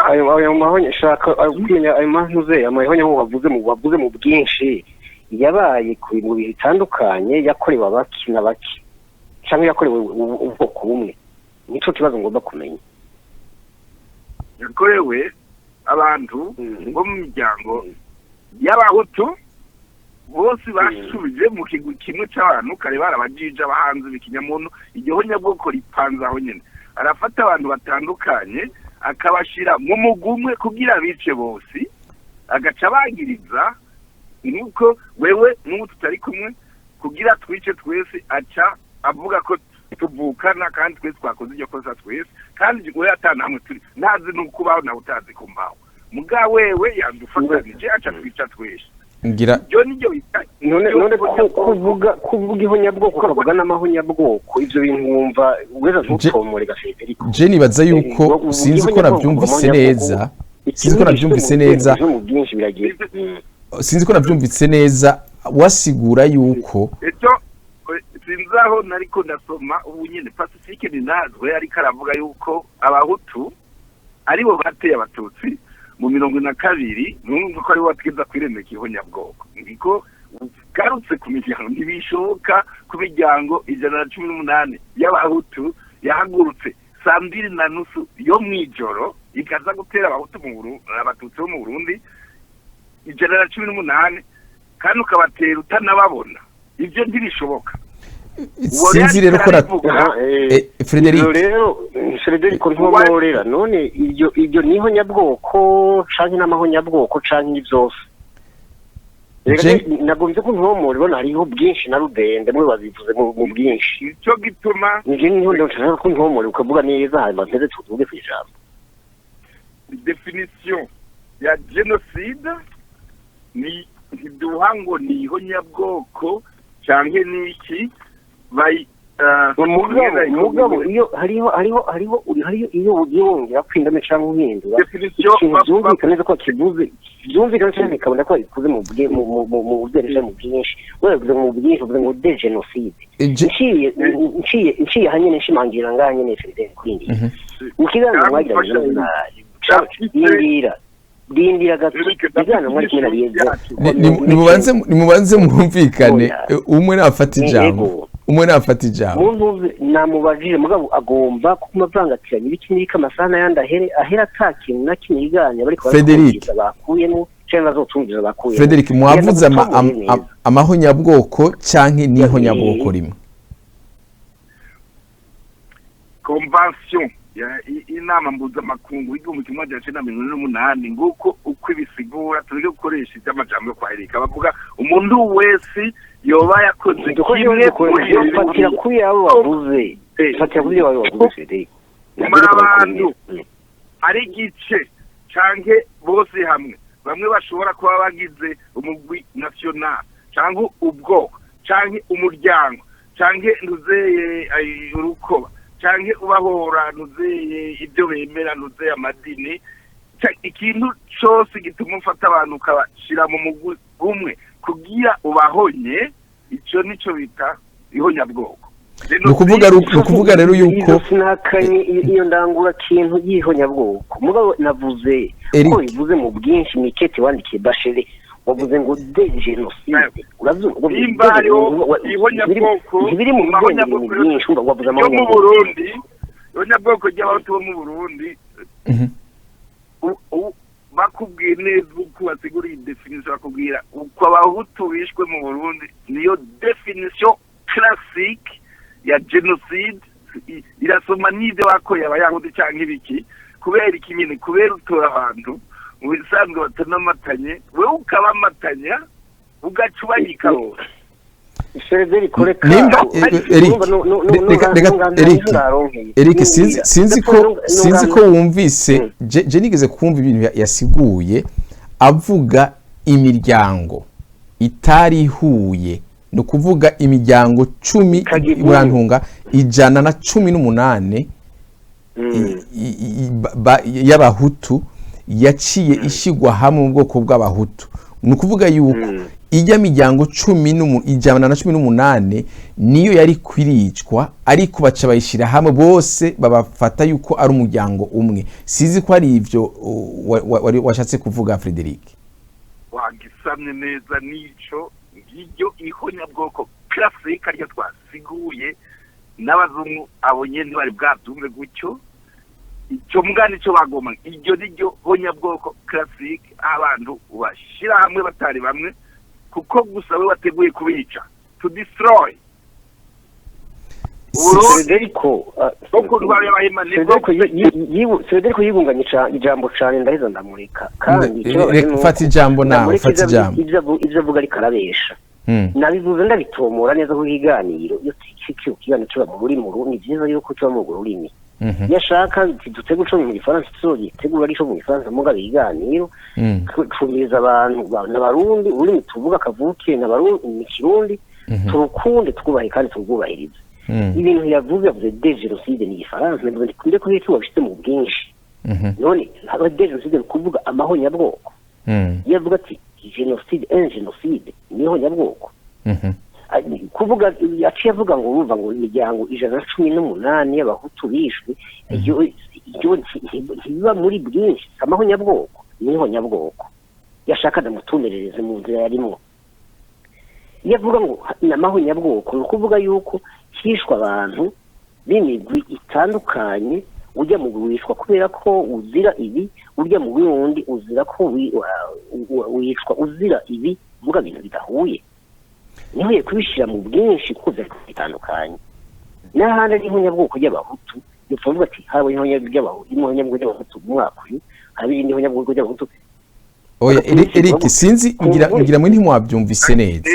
C: ayo mahonye shaka kumenya ayo mahuze amahonye ho bavuze mu bwinshi yabaye ku bintu bitandukanye yakorewe abakina baki cyangwa yakorewe ubwoko bumwe nico kibazo ngomba kumenya
B: yakorewe abantu bo mu miryango y'abahutu bose basubije mu kigo kimwe cy'abantu kare barabajija bahanze bikinyamuntu iryo nyabwoko ripanze aho nyene arafata abantu batandukanye akabashira mu mugumwe kugira bice bose agaca bagiriza nuko wewe n'ubu tutari kumwe kugira twice twese aca avuga ko tuvukana kandi twese twakoze iryo kosa twese kandi we atana hamwe turi nazi nukubaho na utazi kumbaho muga wewe yandufatanije aca twica twese
A: ngira
B: byo nijyo
C: none kuvuga ihonyabwoko ukavuga n'amahonyabwoko ivyo bintu wumva weza ntutomore gafederiko
A: je nibaza yuko sinzi ko navyumvise neza sinzi ko navyumvise neza wasigura yuko
B: sinzaho nariko ndasoma ubu nyene Pacifique Ninazwe ariko aravuga yuko abahutu aribo bateye abatutsi mu 2022 n'umwe ko ari wategeza kwiremeka ihonyabwoko ndiko garutse ku miryango ntibishoboka ku miryango 118 y'abahutu yahagurutse saa 2:30 yo mwijoro ikaza gutera abahutu mu Burundi abatutsi bo mu Burundi 118 kandi ukabatera utanababona ibyo ntibishoboka
A: sinzi rero ko
C: Frederico ntumorera none iryo niho nyabwoko canke n'amahonyabwoko canke ivyose nagomvye ko ntumorera hariho bwinshi na rudende mwe babivuze mu bwinshi
B: icyo gituma
C: nije niho ndashaka ko ntumorera ukavuga neza hanyuma nteze tuvuge ku ijambo
B: definition ya genocide ni duhango ni ihonyabwoko canke niki bayi
C: mugabo iyo hariho iyo wongera kwindame cyangwa uhindura byumvikana neza ko kivuze byumvikana cyane kabona ko ikuze mu byereje mu byinshi wevuze mu byinshi uvuze ngo de genocide nciye hanyene nshimangira nganye ne Frederico kurindi ukiganira mwagira ndindira gato igana mwari kumena biyeza
A: nimubanze mwumvikane umwe nafata ijambo
C: muntu namubajije mugabo agomba kumavangatiranya ibiki n'ibika amasana yandi ahera atakintu na kimwe yiganya bariko
A: Frederic
C: bakuyemo cyangwa bazotumvira bakuye
A: Frederic mwavuze amahonyabwoko canke n'ihonyabwoko rimwe
B: convention ya inama mpuzamakungu y'igihumbi kimwe magana cyenda mirongo ine n'umunani nguko uko ibisigura turi gukoresha iby'amajambo yo kwahirika bavuga umuntu wese yoba yakoze
C: kimwe fatira kuri abo bavuze fatira kuri abo bavuze Frederic
B: mara abantu ari gice canke bose hamwe bamwe bashobora kuba bagize umugwi national canke ubwoko canke umuryango canke ntuzeye urukoba canke ubahora ntuzeye ibyo bemera ntuzeye amadini ikintu cyose gituma ufata abantu ukabashira mu mugwi umwe kugira ubahonye ico nico bita ihonyabwoko.
A: Nukuvuga rero yuko
C: sinakanye iyo ndangura kintu y'ihonyabwoko mugabo navuze ko bivuze mu bwinshi Mikete wandikiye Bachelet wavuze ngo de genocide uravyumva
B: ihonyabwoko
C: biri mu bwinshi wavuze
B: amahonyabwoko mu Burundi ihonyabwoko ry'abantu bo mu Burundi bakubwiye neza uko basiguriye definition bakubwira uko abahutu bishwe mu Burundi niyo definition classique ya genocide irasoma n'ibyo bakoye abayahudi cyangwa ibiki kubera iki nyine kubera utora abantu mu bisanzwe batanamatanye wewe ukabamatanya ugaca ubayika bose
A: Eric sinzi ko wumvise je nigeze kumva ibintu yasiguye avuga imiryango itarihuye no kuvuga imiryango 10 murantunga 118 y'abahutu yaciye ishigwa hamwe mu bwoko bw'abahutu no kuvuga yuko ijya miryango 118 niyo yari kwiricwa ariko baca bayishira hamwe bose babafata yuko ari umuryango umwe sizi ko ari ivyo washatse kuvuga Frederic
B: wagisamye neza nico iryo ihonyabwoko classique aryo twasiguye n'abazungu abonye ntibari bwabyumve gutyo icyo mugani cyo bagoma iryo niryo honyabwoko classique abantu bashira hamwe batari bamwe kuko gusa we wateguye kubica to destroy
C: Federico yibunganye ijambo cyane ndaheza ndamureka kandi
A: fata ijambo nawe fata ijambo
C: ibyo avuga ari karabesha nabivuze ndabitomora neza ku kiganiro iyo kiganiro cyo mu rurimi ni byiza yuko cyo mu rurimi yashaka dutego cyo mu Gifaransa tsogi tegura ari cyo mu Gifaransa muga biganiro twumiriza abantu n'abarundi ururimi tuvuga kavuke n'abarundi mu Kirundi turukunde twubahe kandi tugubahiriza ibintu yavuze de genocide ni Gifaransa n'ibindi kunde ko yitwa bishite mu bwinshi none haba de genocide kuvuga amahonyabwoko yavuga ati genocide genocide ni ihonyabwoko kuvuga yaciye avuga ngo urumva ngo imiryango 118 y'abahutu bishwe iyo ntibiba muri bwinshi amahonyabwoko ni ihonyabwoko yashaka ndamutumerereze mu nzira yarimo yavuga ngo n'amahonyabwoko ni ukuvuga yuko hishwa abantu b'imigwi itandukanye ujya mu wishwa kubera ko uzira ibi urya mu wundi uzira ko wishwa uzira ibi vuga bintu bidahuye niho kubishira mu bwinshi kuko bitandukanye n'ahandi ari ihonyabwoko y'abahutu yuvuga ati haba ihonyabwoko y'abahutu mwaka uyu hari indi ihonyabwoko y'abahutu
A: oya Eric sinzi ngira mwe ntimwabyumvise neza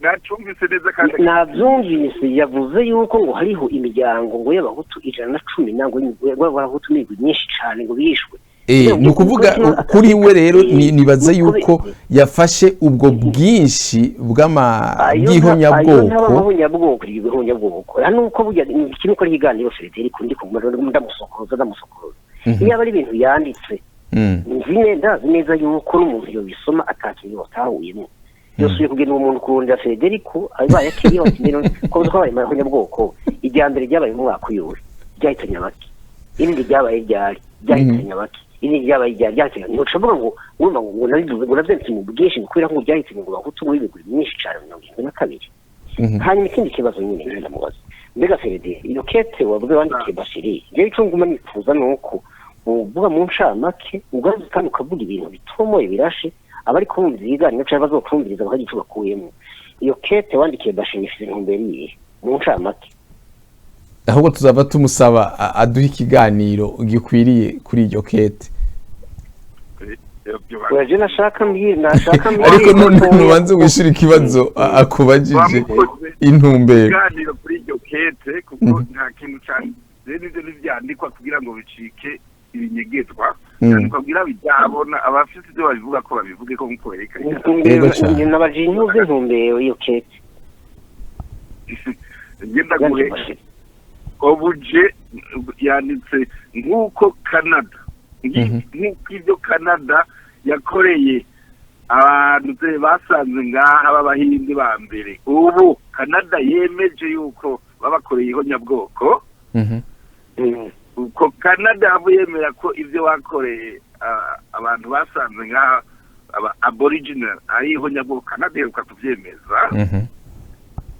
B: nacyumvise neza kandi
C: nabyumvise yavuze yuko ngo hariho imiryango ngo y'abahutu 110 nango y'abahutu n'ibigwi nyinshi cyane ngo bishwe
A: nukuvuga kuri we rero nibaza yuko yafashe ubwo bwinshi bw'ihonyabwoko
C: hano uko burya ikintu ko riganiro Frederic ndi kumara ndamusokoza iyo ari ibintu yanditse ndazi neza yuko n'umuntu yo bisoma atakintu batahuyemo yose kugena umuntu kurunda Frederico abaye akiriyo kinero ko twabaye mahonyabwoko ijyambere ryabaye mu mwaka uyu ryahitanye abaki irindi ryabaye ryahitanye abaki irindi ryabaye ryahitanye ntushobora ngo urumva ngo nabivuze ngo navyentse mu bwinshi kubera ko ryahitanye ngo bahutu muri biguri myinshi cyane 72 hanyuma ikindi kibazo nyine ndamubaza mbega Frederico iyo kete wavuze wandikiye Bachelet je icyo nguma nifuza nuko uvuga mu ncamake ugaze kandi ukavuga ibintu bitomoye birashe abari kumvira ibiganiro cyangwa bazokumviriza bakagira icyo bakuyemo iyo kete wandikiye Bachelet ifite intumbero mu ncamake
A: ahubwo tuzava tumusaba aduha ikiganiro gikwiriye kuri iyo kete
C: waje nashaka
A: ariko none ubanze wishura ikibazo akubajije intumbero
B: ikiganiro kuri iyo kete kuko nta kintu cyane n'ibyo n'ibyandikwa kugira ngo bicike ibinyegezwa twabwira bijyabona abafite ibyo babivuga ko babivuge ko nkuko berekanye
C: n'abajinyu z'intumbero iyo kete
B: ngenda guhe obuje yanditse nk'uko Canada nk'uko ibyo Canada yakoreye abantu basanze ngaha b'abahindi ba mbere ubu Canada yemeje yuko babakoreye ihonyabwoko uko Canada yemera ko ibyo bakoreye abantu basanze ngaha aboriginal ari ihonyabwoko Canada iheruka kubyemeza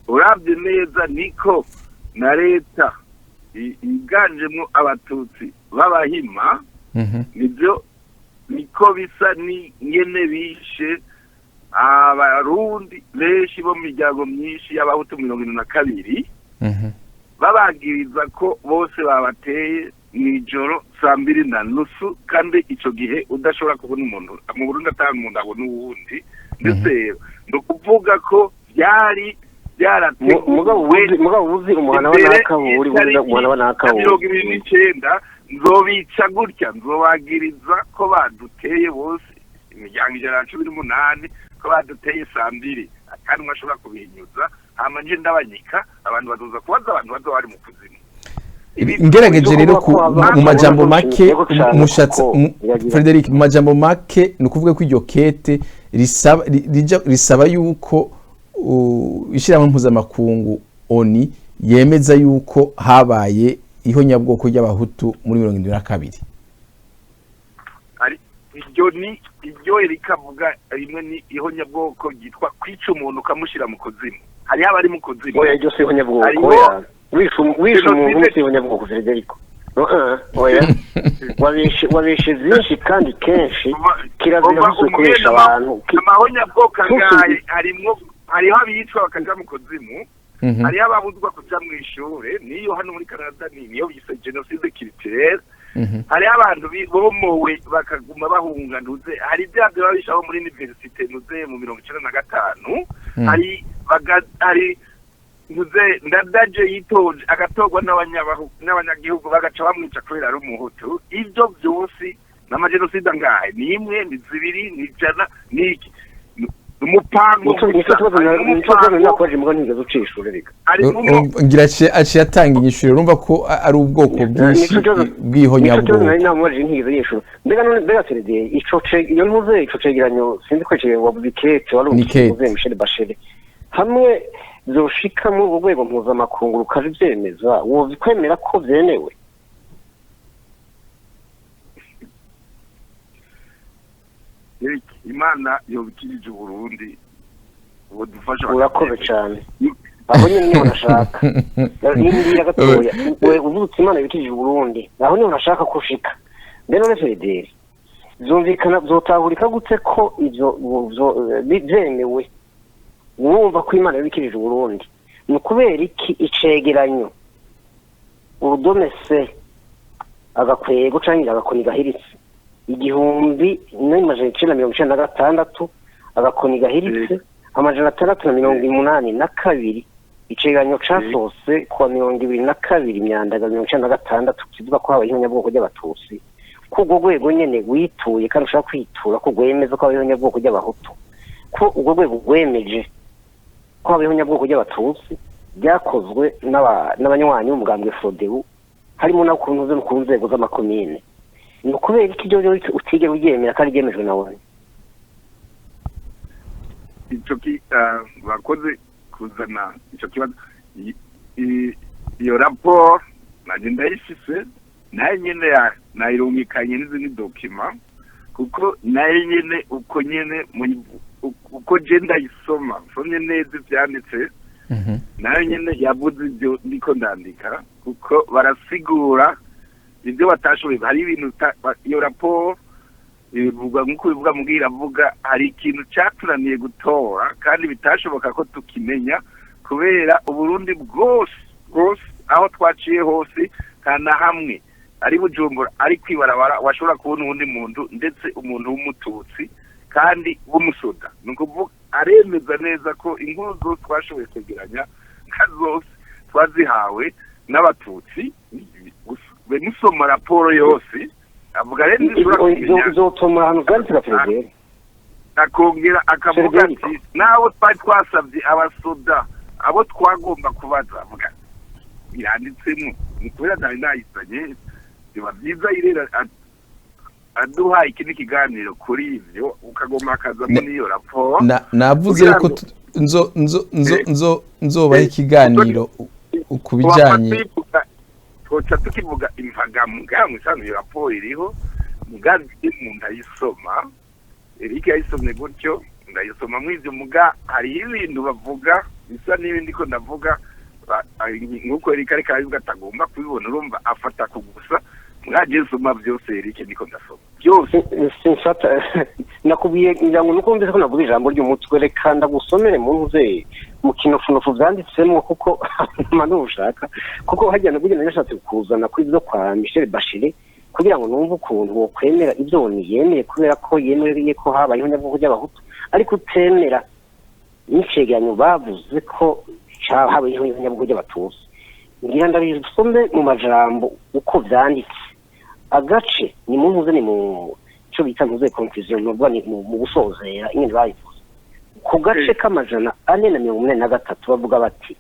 B: urabye neza niko na leta iganjemo abatutsi b'abahima nibyo niko bisa ni nyene bishe abarundi benshi bo mu miryango myinshi y'abahutu 72 babagiriza ko bose babateye mw'ijoro 2:30 kandi ico gihe udashobora kubona umuntu mu Burundi atanga umuntu abona uwundi ndetse no kuvuga ko byari
C: mugabo uzi umuhana wa nakaburi umuhana wa nakaburi
B: 29 nzobica gutya nzobagiriza ko baduteye bose imiryango 118 ko baduteye 2 kandi mwashobora kubinyuza hama nje ndabanyika abantu bazoza kubaza abantu bazo bari mu kuzimu
A: ngerageje rero mu majambo make umushatsi Frederic mu majambo make no kuvuga ko iryo kete risaba yuko ishyirahamwe mpuzamakungu ONU yemeza yuko habaye ihonyabwoko ry'abahutu muri 72
B: ari iryo rikavuga rimwe ni ihonyabwoko ryitwa kwica umuntu ukamushyira mu kuzimu hari abari mu kuzimu
C: oya iryo si ihonyabwoko oya wishe umuntu si ihonyabwoko Frederico oya wabishe byinshi kandi kenshi kirazira gukoresha abantu
B: amahonyabwoko ngaye hariho abicwa bakaja mu kuzimu hariho ababuzwa kuja mu ishure niyo hano muri Canada niyo bise genocide culturelle hariho abantu bomowe bakaguma bahunga ntuze hari byabyo babishaho muri universite ntuze mu 1995 hari ntuze ndadaje yitoje agatorwa n'abanyagihugu bagaca bamwica kubera ari umuhutu ibyo byose n'amagenocide ngahe ni imwe ni zibiri ni jana niki umupango
A: ngira aciye atanga inyishuro urumva ko ari ubwoko bwinshi bw'ihonyabwoko
C: mbega Frederic iyo ntuze ico cegeranyo sindi kweceye wabikete wari umuze Michel Bachelet hamwe zoshika mu rwego mpuzamakungu rukaje byemeza wobikwemera ko byenewe
B: Imana yobikirije Burundi uwo dufasha
C: urakoze cyane aho nyine nashaka ndindira gatoya we uvutse Imana yobikirije Burundi aho nyine nashaka kushika mbere none Frederic zumvikana zotahurika gute ko ivyo byemewe wumva ko Imana yobikirije Burundi ni kubera iki icegeranyo urudome se agakwego cangira agakoni gahiritse 1996 agakoni gahiritse 682 icegeranyo casose kwa 22 myandagaro 1996 kivuga ko habaye ihonyabwoko ry'abatutsi ko ubwo rwego nyene wituye kandi ushaka kwitura ko gwemeza ko habaye ihonyabwoko ry'abahutu ko ubwo rwego gwemeje ko habaye ihonyabwoko ry'abatutsi byakozwe n'abanywanyi b'umugambwe Frodebu harimo na kuntuze no kunzego z'amakomine ni kubera iki byo utigera uryemera kandi ryemejwe na wone
B: ico bakoze kuzana ico kibazo iyo rapport naje ndayifise naye nyene nayirungikanye n'izindi document kuko naye nyene uko nyene uko je ndayisoma nsomye neza ivyanditse naye nyene yavuze ibyo ndiko ndandika kuko barasigura ibyo batashoboye hari ibintu iyo rapport ivuga nk'uko bivuga mubwira avuga hari ikintu cyaturaniye gutora kandi bitashoboka ko tukimenya kubera Uburundi bwose aho twaciye hose kana hamwe ari Bujumbura ari kwibarabara washobora kubona uwundi muntu ndetse umuntu w'umututsi kandi w'umusoda nukuvuga aremeza neza ko inkuru zose twashoboye kwegeranya zose twazihawe n'abatutsi bemusoma raporo yose avuga rero
C: izotuma hano gantira Frederic
B: akongera akavuga ati nawe twari twasabye abasoda abo twagomba kubaza vuga biranditsemo ni kubera nawe nayisanye biba byiza irera aduha ikindi kiganiro kuri ivyo ukagomba akazamo n'iyo raporo
A: navuze ko nzobaha ikiganiro ukubijanye
B: twoca tukivuga imvaga musano iyo raporo iriho mugazi umuntu ayisoma Eric yayisomye gutyo ndayisoma mw'ivyo muga hari ibintu bavuga bisa n'ibindi ko ndavuga nkuko Eric ariko aravuga atagomba kubibona urumva afata kugusa mwaje soma byose Eric niko ndasoma byose
C: sinsata nakubiye ngirango nuko mbese ko navuga ijambo ry'umutwe reka ndagusomere mu nze mu kinofunofu vyanditsemo kuko manu ushaka kuko hajyana kugenda nashatse kuzana kuri byo kwa Michel Bachelet kugira ngo numve ukuntu wo kwemera ibyo yemeye kubera ko yemereye ko habayeho n'avuga y'abahutu ariko utemera n'icyegeranyo bavuze ko habayeho n'avuga y'abatutsi ngira ndabisombe mu majambo uko vyanditse agace ni muvuze ni mu cyo bita muze conclusion no bwani mu gusozera ingene bayivuze ku gace k'amajana 443 bavuga bati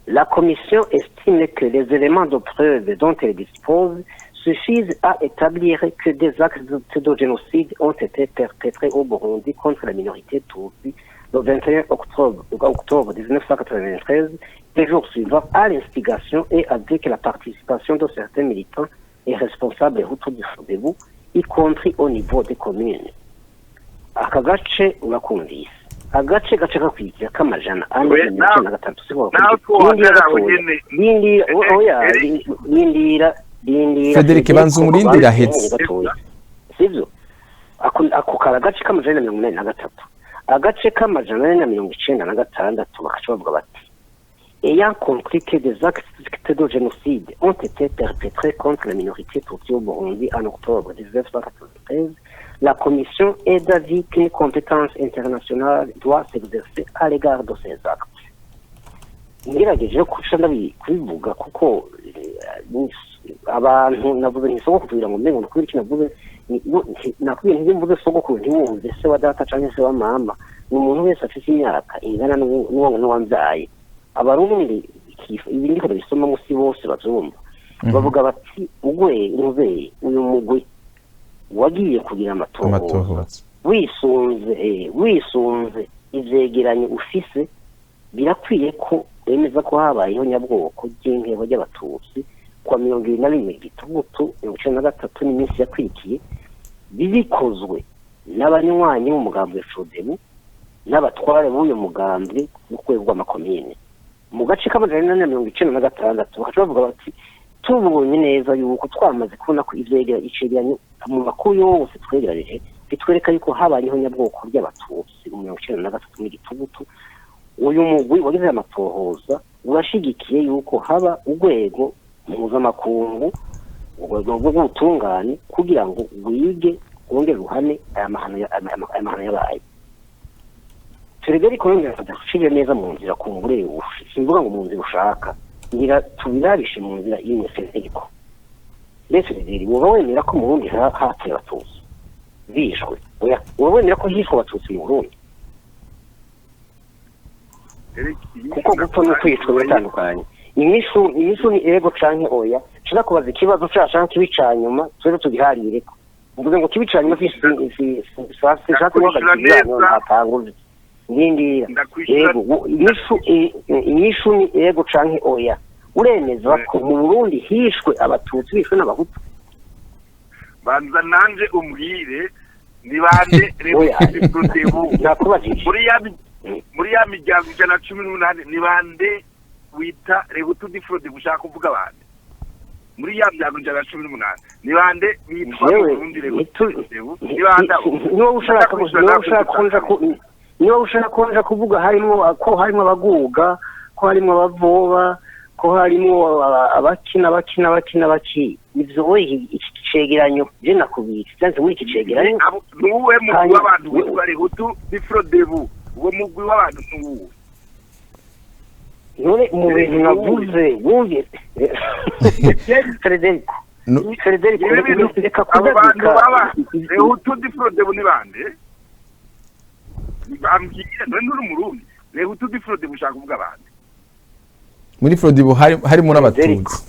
C: La Commission estime que les éléments de preuve dont elle dispose suffisent à établir que des actes de génocide ont été perpétrés au Burundi contre la minorité tutsi le 21 octobre 1993, les jours suivants, à l'instigation et avec la participation de certains militants et responsables hutus du Frodebu, y compris au niveau des communes. Aka gace urakumvise agace gace kakwikira kamajana ane na gatatu siko lindira
A: Frederic banzu murindira hetse
C: sivyo ako karagace kamajana 43 agace kamajana 196 bakaca bavuga bati ayant compris que des actes de génocide ont été perpétrés contre la minorité tutsi au Burundi en octobre 1993, la Commission est d'avis qu'une compétence internationale doit s'exercer à l'égard de ces actes. ngerageje kuca ndabivuga kuko abantu navuze nisoko kugira ngo mbengo kuri iki navuze nakubwiye ntimvuze sogokuru ntiwumve se wa data canke se wa mama ni umuntu wese afite imyaka ingana n'uwambyaye abarundi ibi ndiko bisoma musi bose bazumva bavuga bati ugwe uyu mugwi wagiye kugira amatohoza wisunze ivyegeranyo ufise birakwiye ko bemeza ko habayeho nyabwoko ry'inkebo ry'abatutsi kwa 21 gitugutu 1993 n'iminsi yakwikiye bizikozwe n'abanywanyi b'umugambi Frodebu n'abatware b'uyu mugambi n'ukwego rw'amakomine mu gace k'amajana 196 bakaca bavuga bati tubonye neza yuko twamaze kubona ko ivyegera icegeranyo mu makuru yose twegereje bitwereka yuko habayeho nyabwoko ry'abatutsi mu 1993 n'igitugutu uyu mugwi wagize amatohoza urashigikiye yuko haba urwego mpuzamakungu urwego rw'ubutungane kugira ngo wige wongere ruhane aya mahano yabaye Frederic Kolonga adashije neza mu nzira kumbure simvuga ngo mu nzira ushaka ngira tubirabishe mu nzira imwe Frederic Frederic wowe wemera ko mu Burundi hateye abatutsi bishwe oya wowe wemera ko hishwe abatutsi mu Burundi kuko gupfa no kwicwa bitandukanye inyishu ni ego canke oya nshaka kubaza ikibazo cyashaka kibicanyuma twere tugiharire ko mvuze ngo kibicanyuma shaka kubaza ndindira ego inyishu ni ego canke oya uremeza ko mu Burundi hishwe abatutsi bishwe n'abahutu
B: banza nanje umbwire ni bande Frodebu
C: nakubajije
B: muri ya miryango 118 ni bande wita Rehutu di Frodebu ushaka kuvuga bande muri ya miryango 118 ni bande bitwa Burundi Rehutu Frodebu ni bande niba ushaka konja kuvuga harimo abaguga ko harimo abavoba ko harimo abakina ivyo oyi iki cegeranyo je nakubitse cyanze muri iki cegeranyo nuwe mu abantu bitwa Rehutu di Frodebu uwo mugwi w'abantu n'uwo
C: none mu bintu navuze wumve Frederic reka
B: kudabika Rehutu di Frodebu ni bande bambwiye none uri Murundi Rehutu di Frodebu ushaka kuvuga abandi
A: muri Frodebu harimo n'abatutsi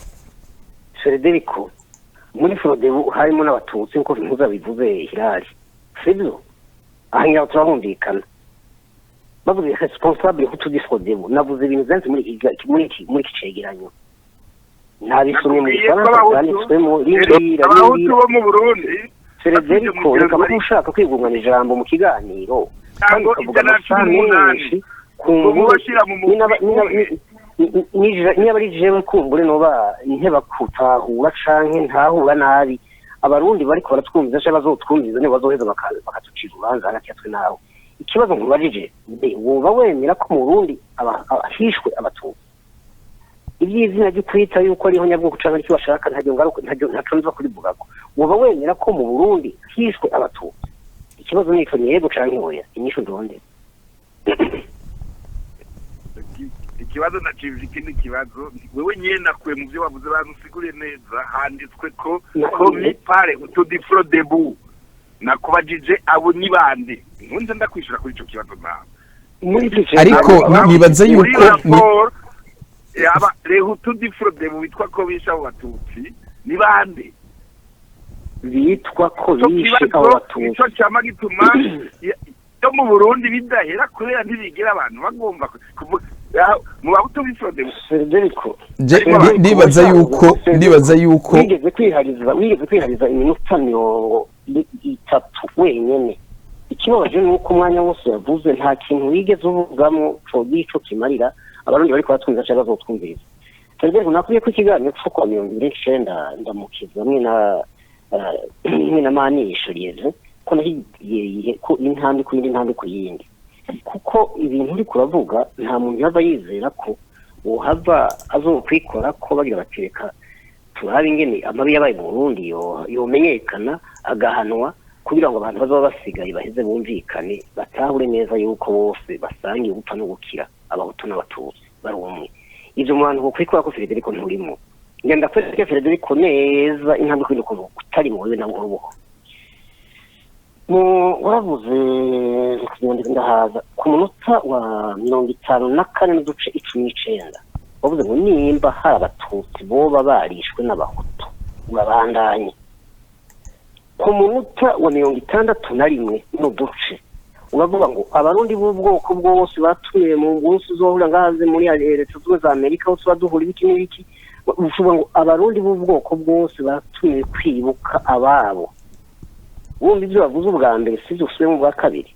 C: Federico muri Frodebu harimo n'abatutsi nko ntuzabivuze Hilali sibyo ahanya turahumvikana bavuze responsable Hutu di Frodebu navuze ibintu byinshi muri kicegeranyo nabisomye mu Faransa byanditswemo
B: Abahutu bo mu Burundi
C: Federico reka ushaka kwigungana ijambo mu kiganiro
B: kandi ukavuga menshi kubashira mu
C: niba ari jewe kumbure noba inteba kutahura canke ntahura nabi abarundi bariko baratwumviza cyangwa bazotwumviza ne bazoheza bakatucira urubanza hagati yatwe nawe ikibazo nkubajije woba wemera ko mu Burundi abahishwe abatutsi iby'izina ryo kwita yuko ariho nyabwoko canke icyo bashaka ntaco nza kurivugako woba wemera ko mu Burundi hishwe abatutsi ikibazo ni yego canke oya inyishu ndonde
B: ikibazo nacivye ikindi kibazo wewe nyene nakwe mu byo wavuze banusiguriye neza handitswe ko komi pare Hutu di Frodebu nakubajije abo ni bande nkunze ndakwishura kuri ico kibazo nawe
A: ariko nibaza yuko
B: aba Rehutu di Frodebu bitwa ko bisha abo batutsi ni bande
C: bitwa ko bishe abo batutsi
B: ico cyama gituma yo mu Burundi bidahera kubera ntibigera abantu bagomba mu Bahutu di Frodebu
C: Federico
A: ndibaza yuko
C: wigeze kwihariza iminota 30 wenyene ikibabaje nuko umwanya wose yavuze nta kintu wigeze uvugamo cyo gico kimarira abarundi bariko batwumva cyangwa bazotwumviriza Federico nakwiye ko ikiganiro cyo kwa 29 ndamukiza na manisho ryeje ko nahiye ko intambwe ku yindi ku yindi kuko ibintu uri kuravuga nta muntu yava yizera ko uhava azokwikora ko bagira batereka turabe ingene amabi yabaye mu Burundi yomenyekana agahanwa kugira ngo abantu bazaba basigaye baheze bumvikane batahure neza yuko bose basangiye gupfa no gukira abahutu n'abatutsi bari umwe ivyo mu bantu bokwikora ko Federico nturimo ngenda kwese Federico neza intambwe kwindi ko utari mu wewe na ngurubuho waravuze ndahaza ku munota wa 54 n'uduce 19 wavuze ngo nimba hari abatutsi boba barishwe n'abahutu urabandanye ku munota wa 61 n'uduce uravuga ngo abarundi b'ubwoko bwose batumiye mu munsi uzohura ngahaze muri Leta Zunze za Amerika hose baduhura ibiki n'ibiki uvuga ngo abarundi b'ubwoko bwose batumiye kwibuka ababo wumva ibyo bavuze ubwa mbere sivyo usubiye mu bwa kabiri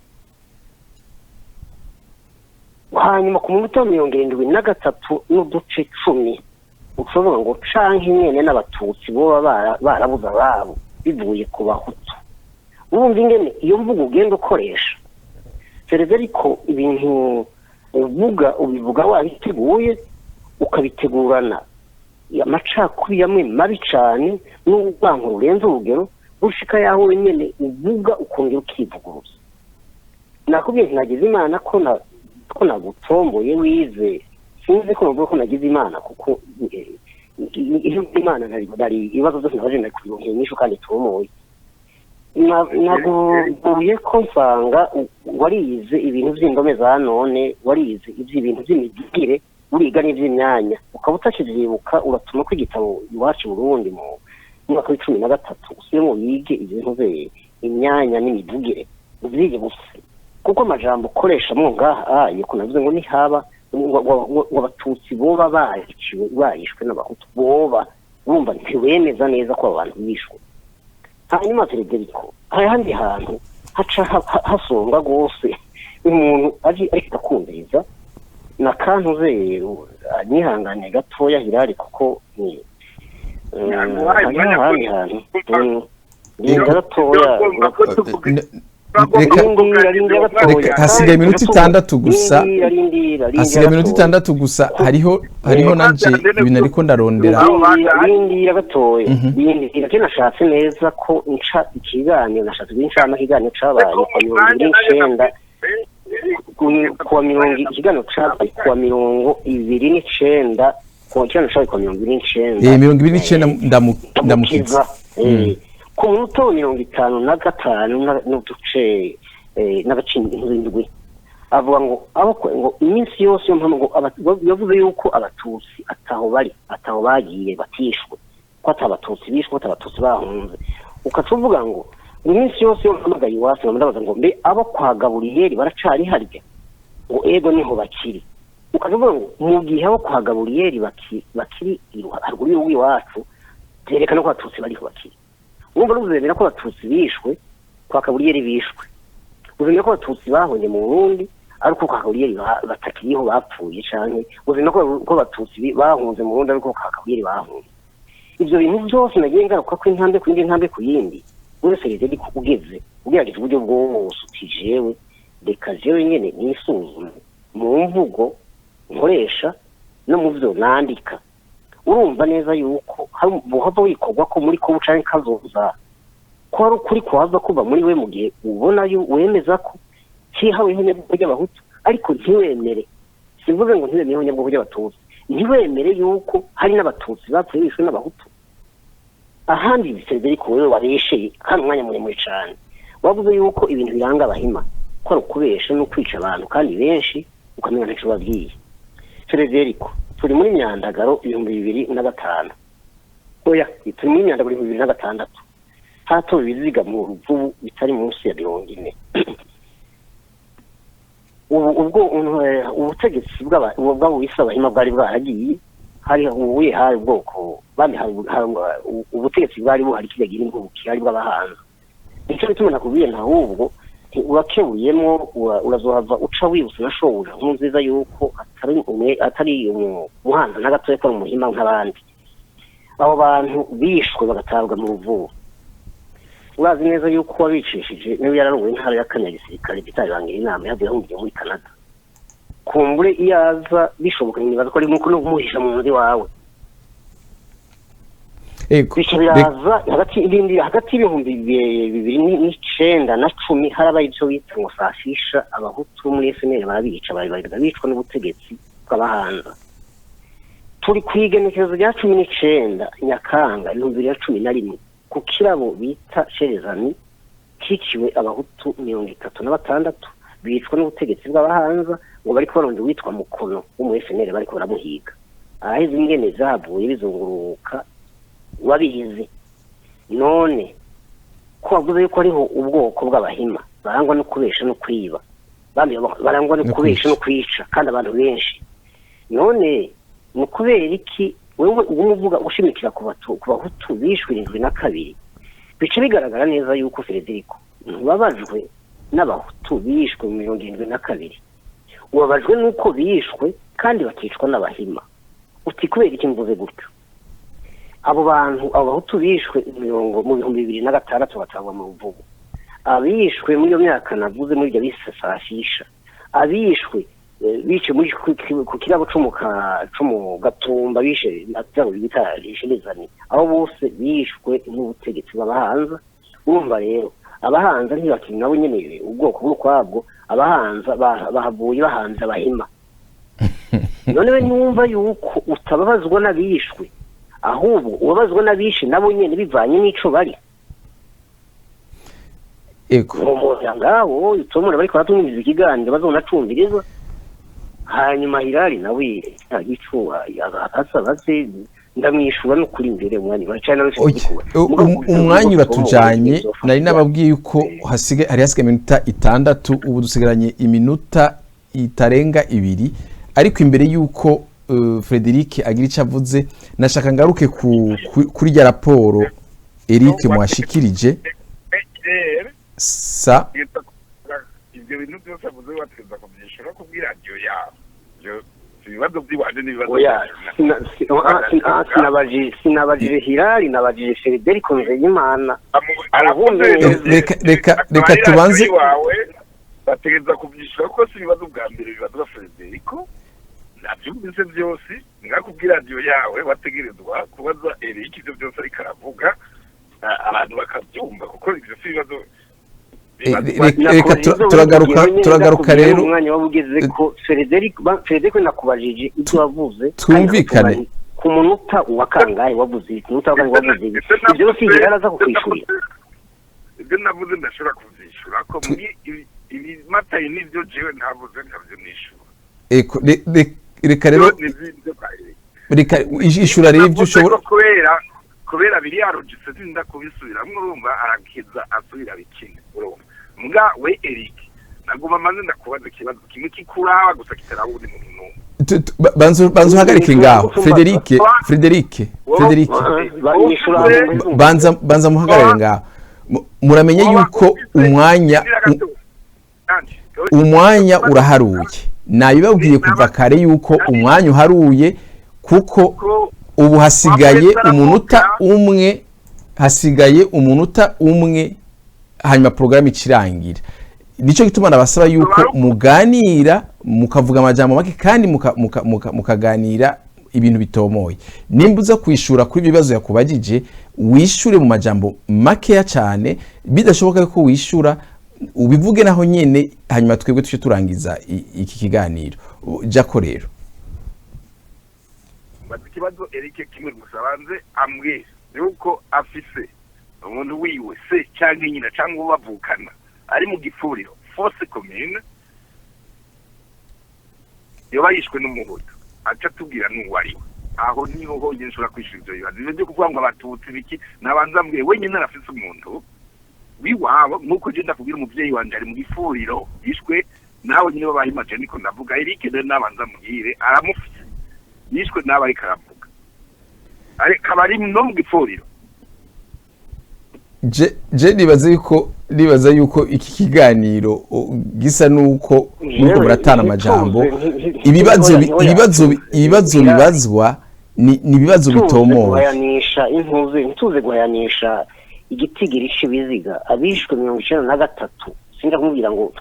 C: hanyuma ku munota wa 73 n'uduce 10 ushobora ngo canke nyene n'abatutsi boba barabuza ababo bivuye ku bahutu wumva ingene iyo mvugo ugenda ukoresha Federico ibintu ubivuga wabiteguye ukabitegurana amacakubiri yamwe mabi cane n'urwango rurenze urugero ushika yaho nyene uvuga ukongera ukivuguruza nakubwiye nagize imana ko nagutomboye wize sinzi ko navuga ko nagize imana kuko iyo imana nari ibibazo byose nabaje nakuronke nyisho kandi tomoye naguye ko nsanga warize ibintu by'indome za none warize iby'ibintu by'imigire uriga n'ivy'imyanya ukaba utakivyibuka uratuma ko igitabo iwacu Burundi mu mwaka wa 13 usemo yige ibintu bye imyanya n'imivugire uvyige gusa kuko amajambo ukoresha mu ngaha yuko navuze ngo ni haba wabatutsi boba bayishwe n'abahutu boba bumva ntiwemeza neza ko abantu bishwe hanyuma Federico handi hantu haca hasonga gose umuntu aje ariko kumviriza na kantu zero nihangane gatoya Hilali kuko ni
A: hasigaye iminota 6 gusa hariho nanje ibintu ariko ndarondera
C: rindira gatoya rindira kena nashatse neza ko nca ikiganiro nashatse guhinshana ikiganiro cabaye kuwa 20 ikiganiro cabaye kuwa 29 kuwa cyane shaye kuwa 29
A: 29 ndamukiza
C: ku munota wa 55 n'uduce n'agacinindwi avuga ngo iminsi yose yo mpamvu ngo yavuze yuko abatutsi ataho bagiye batishwe ko atabatutsi bishwe ko atabatutsi bahunze ukacuvuga ngo iminsi yose yo mpamagaye iwacu ndabaza ngo mbe abo kwa Gaburiyeri baracari harya ngo ego niho bakiri ukavuga ngo mu gihe abo kwa Gaburiyeri bakiri haruguru y'iwacu byerekana ko abatutsi bariho bakiri urumva ruzemera ko abatutsi bishwe kwa Gaburiyeri bishwe uzemera ko abatutsi bahonye mu Burundi ariko kwa Gaburiyeri batakiriho bapfuye canke uzemera ko abatutsi bahunze mu Burundi ariko kwa Gaburiyeri bahunze ivyo bintu byose nagiye ngaruka ko intambwe ku yindi ntambwe ku yindi uretse rero ugeze ugerageje uburyo bwose utijewe reka jewe nyene nisuzume mu mvugo nkoresha no mu byo nandika urumva neza yuko hari buhava wikorwa ko muri ko bucanye kazoza ko ari ukuri kuhava kuva muri we mu gihe ubona wemeza ko kihawe ihonyabwoko ry'abahutu ariko ntiwemere sivuze ngo ntiwemere ihonyabwoko ry'abatutsi ntiwemere yuko hari n'abatutsi bapfuye bishwe n'abahutu ahandi bisezeri ko wewe waresheye kandi umwanya muremure cyane wavuze yuko ibintu biranga abahima ko ari ukubesha no kwica abantu kandi benshi ukamenya ntacyo babwiye Frederico turi muri Myandagaro 2005 oya turi muri Myandagaro 2006 hato biziga mu ruvubu bitari munsi ya 40 ubutegetsi bw'abo bisabahima bwari bwaragiye hari ubuye hari ubwoko bandi hari ubutegetsi bwari buhari kigagira imbuki hari bw'abahanza nicyo bituma nakubwiye ntahubwo urakebuyemo urazohava uca wibutse nashoboje nkunziza yuko atari umuhanza na gatoya ko umuhima nk'abandi abo bantu bishwe bagatabwa mu ruvubu urazi neza yuko wabicishije niba yararongoye intara ya kane ya gisirikare bitarangira inama yavuye ahungiye muri Canada kumbure iyaza bishoboka nibaza ko ari nkuko no kumuhisha mu nzi wawe biraza hagati y'ibihumbi 2009 na 10 harabaye ibyo bita ngo safisha abahutu muri FNL barabica bicwa n'ubutegetsi bw'abahanza turi kwigenekerezo rya 19 Nyakanga 2011 ku kirabo bita Sherezani kiciwe abahutu 36 bicwa n'ubutegetsi bw'abahanza ngo bari kubaronde witwa Mukono wo mu FNL bari ko baramuhiga aheze ingene zavuye bizunguruka wabihize none ko wavuze yuko ariho ubwoko bw'abahima barangwa no kubesha no kwiba barangwa no kubesha no kwica kandi abantu benshi none mu kubera iki wewe umuvuga ushimikira ku bahutu bishwe 72 bice bigaragara neza yuko Frederico babajwe n'abahutu bishwe 72 ubabajwe nuko bishwe kandi bakicwa n'abahima uti kubera iki mvuze gutyo abo bantu abahutu bishwe mu 2006 batangwa mu ruvubu abishwe muri iyo myaka navuze muri ibyo bisasafisha abishwe bice muri ku kirabo cyo mu Gatumba bishe natabo bita Sherezani aho bose bishwe n'ubutegetsi bw'abahanza urumva rero abahanza ntibakiri nabo nyene ubwoko bw'ukwabwo abahanza bahavuye bahanza abahima none we numva yuko utababazwa n'abishwe ahubwo ubabazwa n'abishe nabo nyene bivanye n'ico bari ngaho utomora bariko baratumviriza ikiganiro bazonacumviriza hanyuma Hilali nawe yagicuha akasabaze ndamwishura no kuri imbere umwanya bacana
A: umwanya uratujanye nari nababwiye yuko hari hasigaye iminota 6 ubu dusigaranye iminota itarenga 2 ariko imbere yuko Frederic agira icyo avuze nashaka ngaruke kuri ya raporo Eric mwashikirije sa
B: ibyo bintu byose avuze wategeza kubyishura ku bw'iradio yawe ibibazo by'iwaje n'ibibazo
C: sinabajije Hilali nabajije Frederic Nzeyimana
A: reka tubanze
B: bategeza kubyishura ko si ibibazo bwa mbere bibazo Frederico nabyumvise byose ngakubwira radio yawe wategerezwa kubaza Eric ibyo byose ariko aravuga abantu bakabyumva kuko ibyo si ibibazo
A: reka turagaruka rero
C: umwanya wabugeze ko Frederico nakubajije ibyo wavuze
A: twumvikane
C: ku munota wa kangahe wavuze munota wa kangahe wavuze ibyo si yaraza kukwishurira
B: ibyo navuze ndashobora kuvyishura ko muri ibi mataye n'ibyo jewe ntavuze nkabyo nishura
A: eko reka rero reka ishura rero ibyo ushobora
B: kubera biri yarogise sinda kubisubiramwe urumva arakiza asubira bikine urumva mbwa we Eric naguma manze ndakubaza ikibazo kimwe kikuraba gusa kitarabundi mu numwe
A: banza uhagarike ngaho Frederic banza muhagarare ngaho muramenye yuko umwanya uraharuye nabibabwiye kuva kare yuko umwanya uharuye kuko ubu hasigaye umunota umwe hanyuma porogaramu ikirangira nicyo gituma nabasaba yuko muganira mukavuga amajambo make kandi mukaganira ibintu bitomoye nimba uza kwishura kuri ibibazo yakubajije wishure mu majambo makeya cyane bidashoboka ko wishura ubivuge naho nyene hanyuma twebwe tuje turangiza iki kiganiro jako rero
B: ikibazo Eric kimwe gusa banze ambwira yuko afise umuntu wiwe se cyangwa nyina cyangwa bavukana ari mu gipfuriro force commune yoba yishwe n'umuhutu aca tubwira n'uwariwe aho niho honyine nshobora kwishura ibyo bibazo ibyo byo kuvuga ngo abatutsi biki nabanza mbwiye wenyine arafise umuntu wiwabo nk'uko je ndakubwira umuvyeyi wanje ari mu gipfuriro yishwe nawe nyine babahimaje niko ndavuga Eric rero nabanza mbwire aramufise yishwe nawe ariko aravuga ariko bari no mu gipfuriro
A: je nibaza yuko iki kiganiro gisa nuko nuko muratana amajambo ibibazo bibazwa ni ibibazo bitomoye
C: ntuze guhayanisha igitigiri cy'ibiziga abishwe 93 sinda kumubwira ngo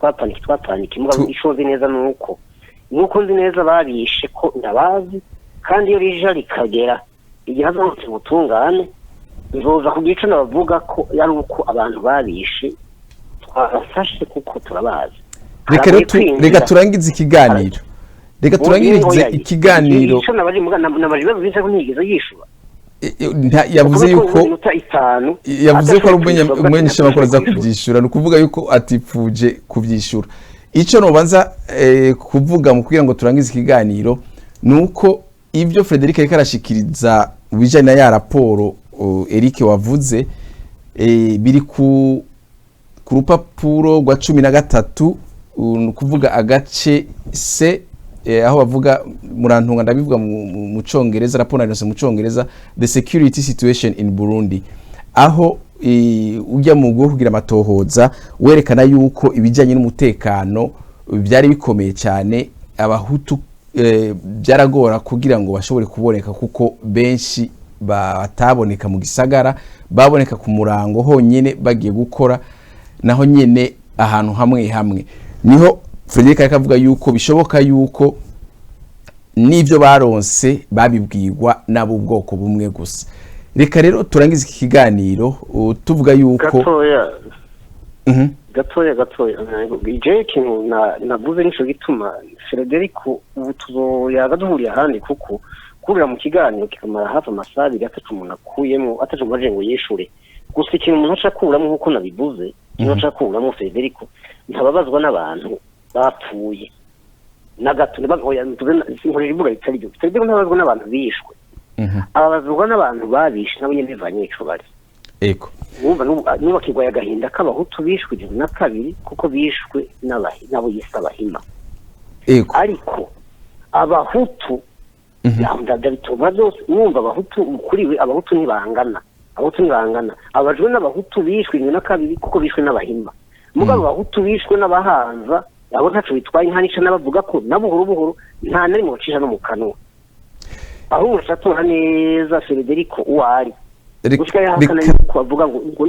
C: twapaniki mugabo ishoze neza nuko nzi neza babishe ko ndabazi kandi iyo rije rikagera igihe hazamutse ubutungane nzoza ku gice nabavuga ko yari uko abantu babishe twafashe kuko turabazi
A: reka turangize ikiganiro yavuze ko ari umumenyeshamakuru aza kubyishura ni ukuvuga yuko atipfuje kubyishura icyo nobanza kuvuga mu kugira ngo turangize ikiganiro ni uko ibyo Frederic ariko arashikiriza bijanye na ya raporo Eric wavuze biri ku rupapuro rwa 13 ni ukuvuga agace C aho bavuga murantunga ndabivuga mu Congereza raporo yanditse mu Congereza the security situation in Burundi aho ujya mu bwo kugira amatohoza werekana yuko ibijanye n'umutekano byari bikomeye cyane abahutu byaragora kugira ngo bashobore kuboneka kuko benshi bataboneka mu gisagara baboneka ku murango honyene bagiye gukora naho nyene ahantu hamwe niho Frederic akavuga yuko bishoboka yuko nivyo baronse babibwirwa nabo ubwoko bumwe gusa reka rero turangize iki kiganiro tuvuga yuko
C: gatoya ije kintu navuze nico gituma Frederic ubu tuzoyaga duhuriye ahandi kuko kurira mu kiganiro kikamara hafi amasaha 3 umuntu akuyemo ataje ngo ngo yishure gusa ikintu umuntu acakuramo nkuko nabivuze ikintu acakuramo Frederic ntababazwa n'abantu bapfuye nagato sinkorera ivuga bitari byo Frederic ntababazwa n'abantu bishwe ababazwa n'abantu babishe nabo nyene bivanye ico bari
A: eko
C: nuba kigwaya gahinda k'abahutu bishwe 12 kuko bishwe nabo yisabahima
A: eko
C: ariko abahutu yamdaga bituma byose numva abahutu kuriwe abahutu ntibangana abajwe n'abahutu bishwe 12 kuko bishwe n'abahima mugabo abahutu bishwe n'abahanza abo ntacu bitwaye nkanica nabavuga ko nabuhoro nta nari mu cisha no mu kanwa aho umushatura neza Frederic uwari gushika yakana yuko avuga ngo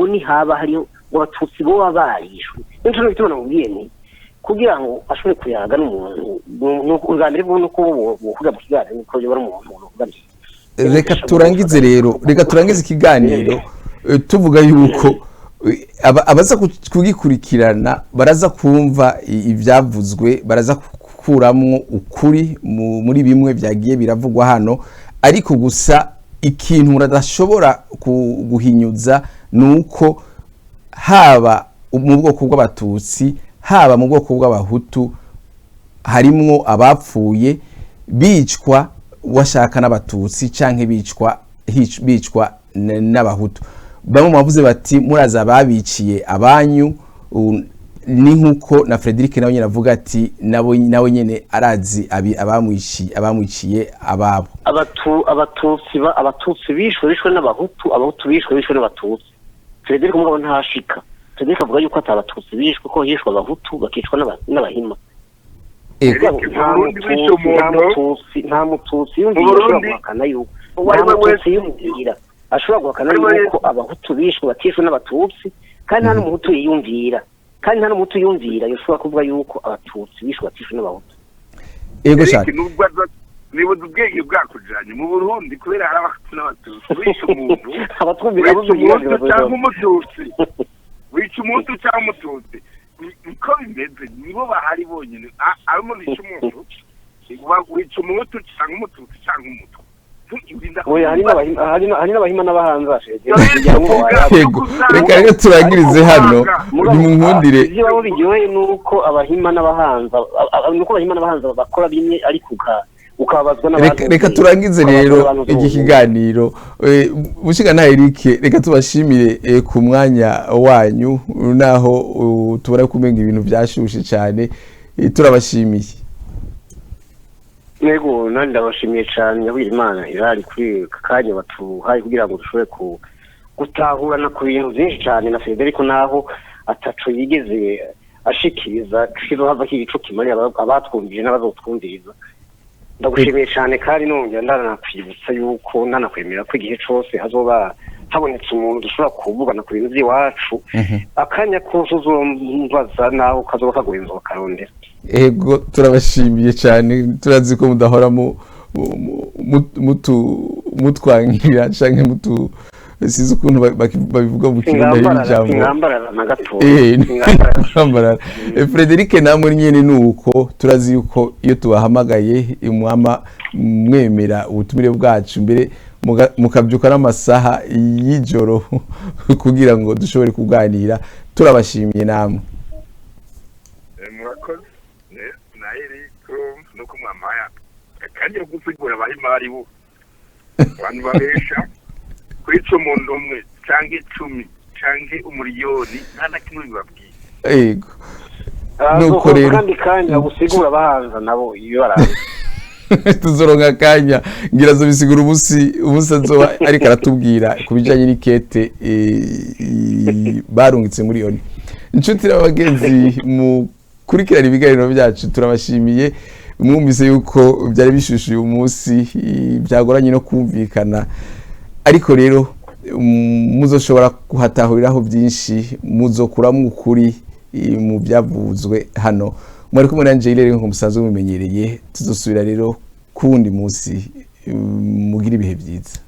C: ni haba hariyo abatutsi bo babayishwe nico no bituma namubwiye ni kugira ngo ashobore kuyaga n'umuntu n'ukunganire bwo nuko bokuga mu kiganiro niko yo bari umuntu uvuga
A: reka turangize ikiganiro tuvuga yuko abaza kugikurikirana baraza kumva ibyavuzwe baraza kuramwo ukuri muri bimwe byagiye biravugwa hano ariko gusa ikintu muradashobora guhinyuza nuko haba mu bwoko bw'abatutsi haba mu bwoko bw'abahutu harimwo abapfuye bicwa washaka n'abatutsi canke bicwa n'abahutu. Bamwe bavuze bati muraza babiciye abanyu, ni nkuko na Frederic nawe nyine avuga ati nawe nyene arazi abamwiciye ababo.
C: abatutsi bishwe n'abahutu, abahutu bishwe n'abatutsi. Frederic mugabo ntashika. Frederic avuga yuko atabatutsi bishwe, ko hishwe abahutu bakicwa n'abahima. Nta mututsi yumvira guhakana yuko ashobora guhakana yuko abahutu bishwe batishwe n'abatutsi, kandi nta n'umuhutu yiyumvira, yoshobora kuvuga yuko abatutsi bishwe batishwe n'abahutu.
A: Ego cyane
B: nibuze ubwenge bwakujanye mu Burundi kubera hari abahutu n'abatutsi wishe umuntu
C: abatwumvira
B: cyangwa umututsi wica umuntu cyangwa umututsi niko bimeze, nibo bahari bonyine. Arimo nishe umuntu wica umuhutu cyangwa umututsi cyangwa umutwe.
C: hari n'abahima n'abahanza.
A: Reka turangirize hano nimunkundire.
C: Ibyo biryoheye nuko abahima n'abahanza bakora bimwe ariko ukabazwa n'abantu.
A: Reka turangize rero iki kiganiro. Mushiga na Eric, reka tubashimire ku mwanya wanyu, naho tubona kumenga ibintu byashushe cyane. Turabashimiye.
C: Yego, nandi ndabashimiye cyane nyabwira Imana irari kuri kanya batuhaye kugira ngo dushobore gutahurana ku bintu byinshi cyane, na Frederic naho ataco yigeze ashikiriza kizohava kibico kimari abatwumvije n'abazotwumviriza. Ndagushimiye cyane kandi nongera ndanakwibutsa yuko ndanakwemera ko igihe cyose hazoba habonetse umuntu dushobora kuvugana ku bintu by'iwacu, akanya kose uzombaza naho kazoba kaguhenza bakarondera.
A: Ego, turabashimiye cyane, turazi ko mudahora mutwangira canke sizi ukuntu babivuga mu kirundi y'ijambo
C: ingambarara na gato.
A: Ingambarara. Frederic namwe nyene nuko turazi yuko iyo tubahamagaye umwama mwemera ubutumire bwacu, mbere mukabyuka n'amasaha y'ijoro kugira ngo dushobore kuganira. Turabashimiye namwe.
B: Murakoze na Eric no kumwamaya kandi gusigura abahima bari bo abantu babesha kwica umuntu umwe canke 10 canke umuriyoni nta na kimwe bibabwiye.
A: Yego, nuko rero
C: kandi kanya gusigura abahanza nabo iyo baraza
A: tuzoronka kanya ngira zo bisigura ubusa zo ariko aratubwira kubijanye n'ikete barungitse muri yoni. Inshuti n'abagenzi mu kurikirana ibiganiro byacu turabashimiye. Mwumvise yuko byari bishushuye umunsi, byagoranye no kumvikana, ariko rero muzoshobora kuhatahuriraho byinshi, muzokuramo ukuri mu byavuzwe hano. Mwari kumwe nanje Ilere nko musanzwe mumenyereye. Tuzosubira rero kundi munsi, mugira ibihe byiza.